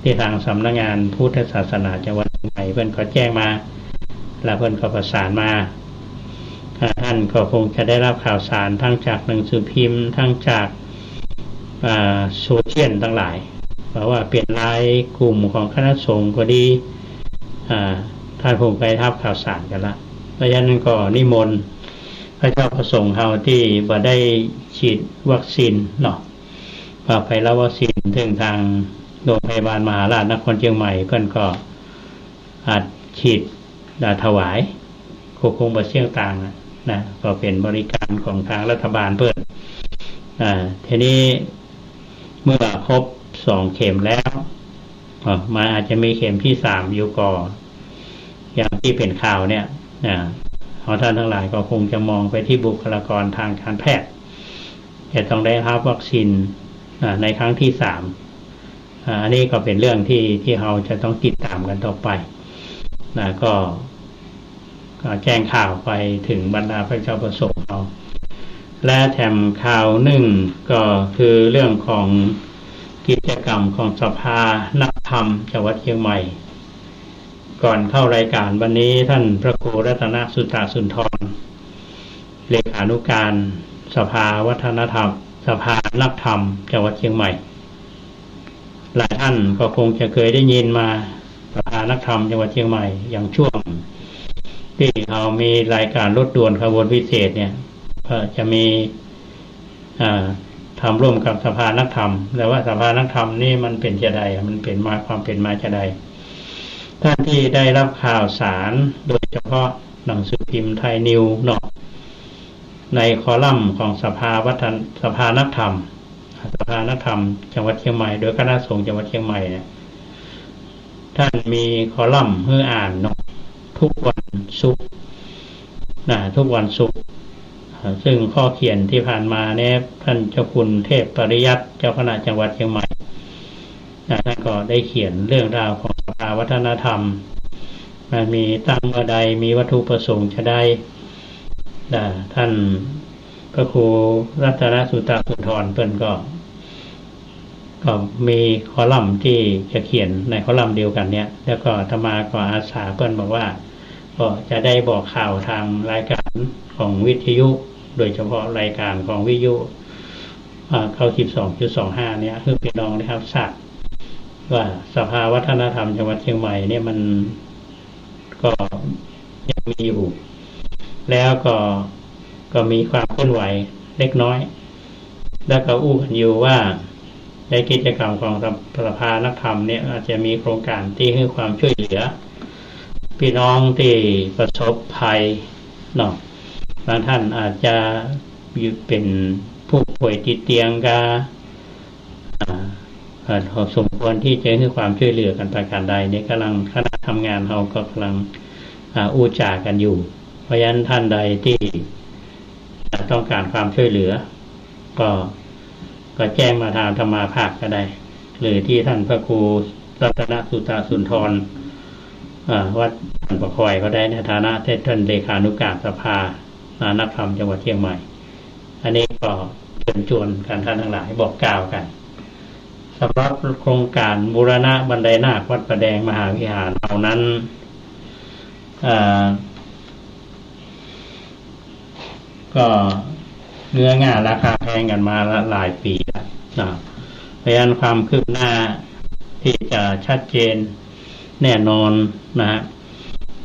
ที่ทางสำนักงานพุทธศาสนาจังหวัดเชียงใหม่เพิ่นก็แจ้งมาแล้วเพิ่นก็ประสานมาท่านก็คงจะได้รับข่าวสารทั้งจากหนังสือพิมพ์ทั้งจากโซเชียลทั้งหลายเพราะว่าเปลี่ยนรายกลุ่มของคณะสงฆ์ก็ดี ท่านคงไปทับข่าวสารกันละเพราะฉะนั้นก็นิมนต์พระเจ้าประสงค์เฮาที่บ่ได้ฉีดวัคซีนเนาะไปรับวัคซีนถึงทางโรงพยาบาลมหาราชนครเชียงใหม่เพิ่นก็อาจฉีดถวายคงบ่เสี่ยงต่างนะก็เป็นบริการของทางรัฐบาลเพิ่นทีนี้เมื่อครบ2เข็มแล้วมาอาจจะมีเข็มที่3อยู่ก่ออย่างที่เป็นข่าวเนี่ยท่านทั้งหลายก็คงจะมองไปที่บุคลากรทางการแพทย์จะต้องได้รับวัคซีนในครั้งที่3อันนี้ก็เป็นเรื่องที่เราจะต้องติดตามกันต่อไปก็แจ้งข่าวไปถึงบรรดาพระเจ้าประสงค์เราและแถมข่าวหนึ่งก็คือเรื่องของกิจกรรมของสภานักธรรมจังหวัดเชียงใหม่ก่อนเข้ารายการวันนี้ท่านพระครูรัตนสุตสุนทรเลขานุการสภาวัฒนธรรมสภานักธรรมจังหวัดเชียงใหม่หลายท่านก็คงจะเคยได้ยินมาสภานักธรรมจังหวัดเชียงใหม่อย่างช่วงที่เรามีรายการรถด่วนขบวนพิเศษเนี่ยก็จะมีทำร่วมกับสภานักธรรมแต่ว่าสภานักธรรมนี่มันเป็นจะใดมันเป็นมาความเป็นมาจะใดท่านที่ได้รับข่าวสารโดยเฉพาะหนังสือพิมพ์ไทยนิวเนาะในคอลัมน์ของสภานักธรรมจังหวัดเชียงใหม่โดยคณะสงฆ์จังหวัดเชียงใหม่เนี่ยท่านมีคอลัมน์ให้อ่านเนาะทุกวันศุกร์ทุกวันศุกร์ซึ่งข้อเขียนที่ผ่านมาเนี่ยท่านเจ้าคุณเทพปริยัติเจ้าคณะจังหวัดเชียงใหม่ท่านก็ได้เขียนเรื่องราวของสภาวัฒนธรรมมีตั้งว่าใดมีวัตถุประสงค์จะได้ท่านพระครูรัตนสุตสุนทรเพิ่นก็มีคอลัมน์ที่จะเขียนในคอลัมน์เดียวกันเนี่ยแล้วก็อาตมาก็อาสาเพิ่นบอกว่าก็จะได้บอกข่าวทางรายการของวิทยุโดยเฉพาะรายการของวิทยุเข้า 12.25 เนี่ยคือพี่น้องนะครับทราบว่าสภาวัฒนธรรมจังหวัดเชียงใหม่เนี่ยมันก็ยังมีอยู่แล้วก็มีความเคลื่อนไหวเล็กน้อยแล้วก็อู้กันอยู่ว่าในกิจกรรมของสภานักธรรมเนี่ยอาจจะมีโครงการที่ให้ความช่วยเหลือพี่น้องที่ประสบภัยเนาะบางท่านอาจจะเป็นผู้ป่วยติดเตียงก็สมควรที่จะให้ความช่วยเหลือกันประการใดเนี่ยกำลังคณะทำงานเราก็กำลังอู้จากันอยู่เพราะฉะนั้นท่านใดที่ต้องการความช่วยเหลือก็แจ้งมาทางธรรมาภาคก็ได้หรือที่ท่านพระครูรัตนสุตสุนทรวัดสันปะคอยก็ได้ในฐานะท่านเลขานุการสภานักธรรมจังหวัดเชียงใหม่อันนี้ก็เชิญชวนกันท่านทั้งหลายบอกกล่าวกันสำหรับโครงการบูรณะบันไดนาควัดประแดงมหาวิหารเหล่านั้นก็เนื้องานราคาแพงกันมาหลายปีแล้วเพราะฉะนั้นความคืบหน้าที่จะชัดเจนแน่นอน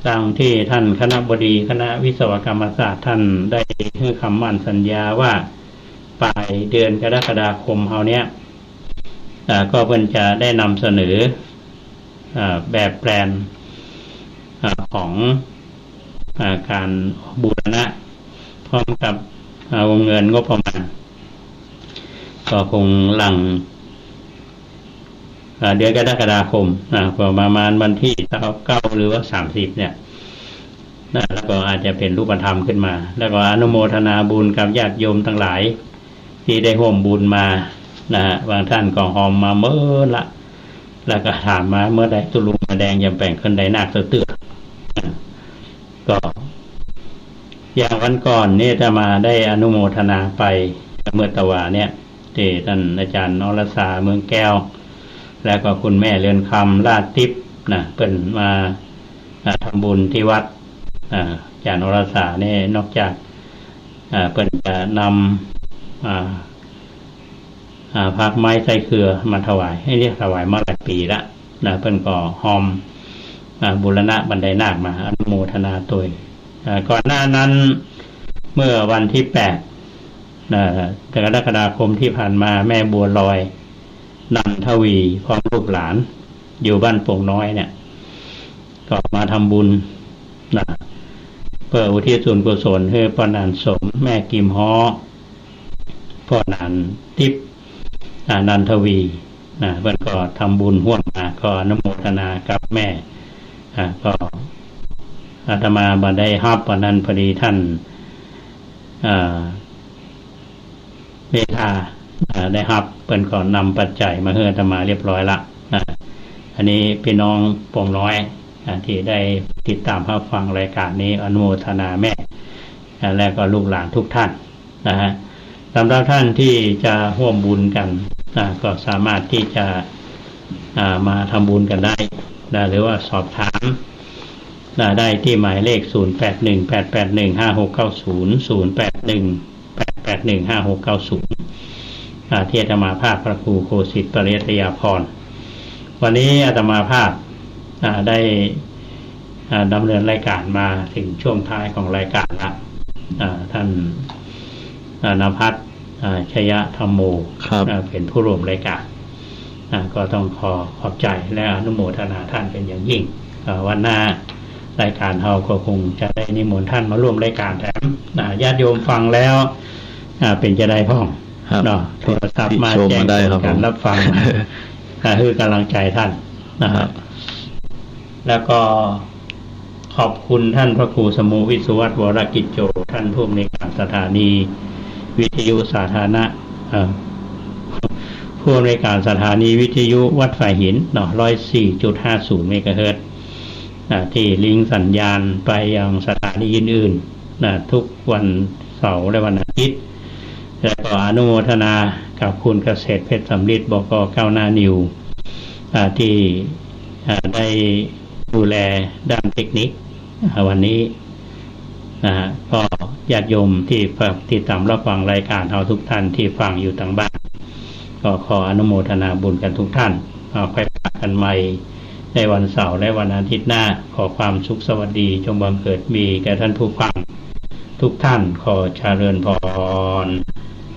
ดังที่ท่านคณบดีคณะวิศวกรรมศาสตร์ท่านได้ให้คำมั่นสัญญาว่าปลายเดือนกรกฎาคมเฮาเนี้ยก็เพิ่นจะได้นำเสนอแบบแปลนของการบูรณะพร้อมกับวงเงินงบประมาณก็คงหลังเดือนกรกฎาคมประมาณวันที่9หรือว่า30เนี่ยแล้วก็อาจจะเป็นรูปธรรมขึ้นมาแล้วก็อนุโมทนาบุญกับญาติโยมทั้งหลายที่ได้ร่วมบุญมาบางท่านก็หอมมาเมื่อละแล้วก็ถามมาเมื่อใดตุลุงมาแดงยำแป่งขึ้นใดนาคเตื้อก็อย่างวันก่อนนี่จะมาได้อนุโมทนาไปเมื่อตะวาเนี่ยที่ท่านอาจารย์นรสาเมืองแก้วแล้วก็คุณแม่เรือนคำลาดทิพย์เพิ่นมาทำบุญที่วัดอาจารย์นรสาเนี่ยนอกจากเพิ่นจะนำผักไม้ใส่เครือมาถวายให้เรียกถวายมาหลายปีละเพิ่นก็หอม บูรณะบันไดนาคมาอนุโมทนาตัวก่อนหน้านั้นเมื่อวันที่8กรกฎาคมที่ผ่านมาแม่บัวลอยนันทวีพร้อมลูกหลานอยู่บ้านโป่งน้อยเนี่ยก็มาทำบุญเพื่ออุทิศส่วนกุศลให้พ่อนานสมแม่กิมฮ้อพ่อนานทิพย์นันทวีเพื่อนก็ทำบุญร่วมมาก็อนุโมทนากับแม่ก็อาตมาบันได้ฮับวันนั้นพอดีท่านเมธาได้ฮับเปิ้นก่อนนำปัจจัยมาให้อาตมาเรียบร้อยละอันนี้พี่น้องโป่งน้อยที่ได้ติดตามรับฟังรายการนี้อนุโมทนาแม่และก็ลูกหลานทุกท่านนะฮะสำหรับท่านที่จะร่วมบุญกันก็สามารถที่จะมาทำบุญกันได้หรือว่าสอบถามได้ที่หมายเลข0818815690 0818815690ที่อาตมาภาพพระครูโคสิทธิ์ปริยัตยาภรณ์วันนี้อาตมาภาพได้ดำเนินรายการมาถึงช่วงท้ายของรายการแล้วท่านณภัทรชยธรรมโมเป็นผู้ร่วมรายการก็ต้องขอบใจและอนุโมทนาท่านเป็นอย่างยิ่งวันหน้ารายการเราก็คงจะได้นิมนต์ท่านมาร่วมรายการแถมญาติโยมฟังแล้วเป็นจะได้พ้องโทรศัพท์มาแจ้งการรับฟังคือกำลังใจท่านนะครับแล้วก็ขอบคุณท่านพระครูสมุวิสุวัฒน์วรกิจโจท่านผู้อำนวยการสถานีวิทยุสาธารณะผู้อำนวยการสถานีวิทยุวัดฝ่ายหิน104.50 เมกะเฮิรตซ์ที่ลิงก์สัญญาณไปยังสถานีอื่นๆทุกวันเสาร์และวันอาทิตย์และก็อนุโมทนากับคุณเกษตรเพชรสำริดบก.ก้าวหน้านิวที่ได้ดูแลด้านเทคนิควันนี้ก็ญาติโยมที่ติดตามรับฟังรายการเราทุกท่านที่ฟังอยู่ทางบ้านก็ขออนุโมทนาบุญกันทุกท่านไปพบกันใหม่ในวันเสาร์และวันอาทิตย์หน้าขอความสุขสวัสดีจงบังเกิดมีแก่ท่านผู้ฟังทุกท่านขอเจริญพร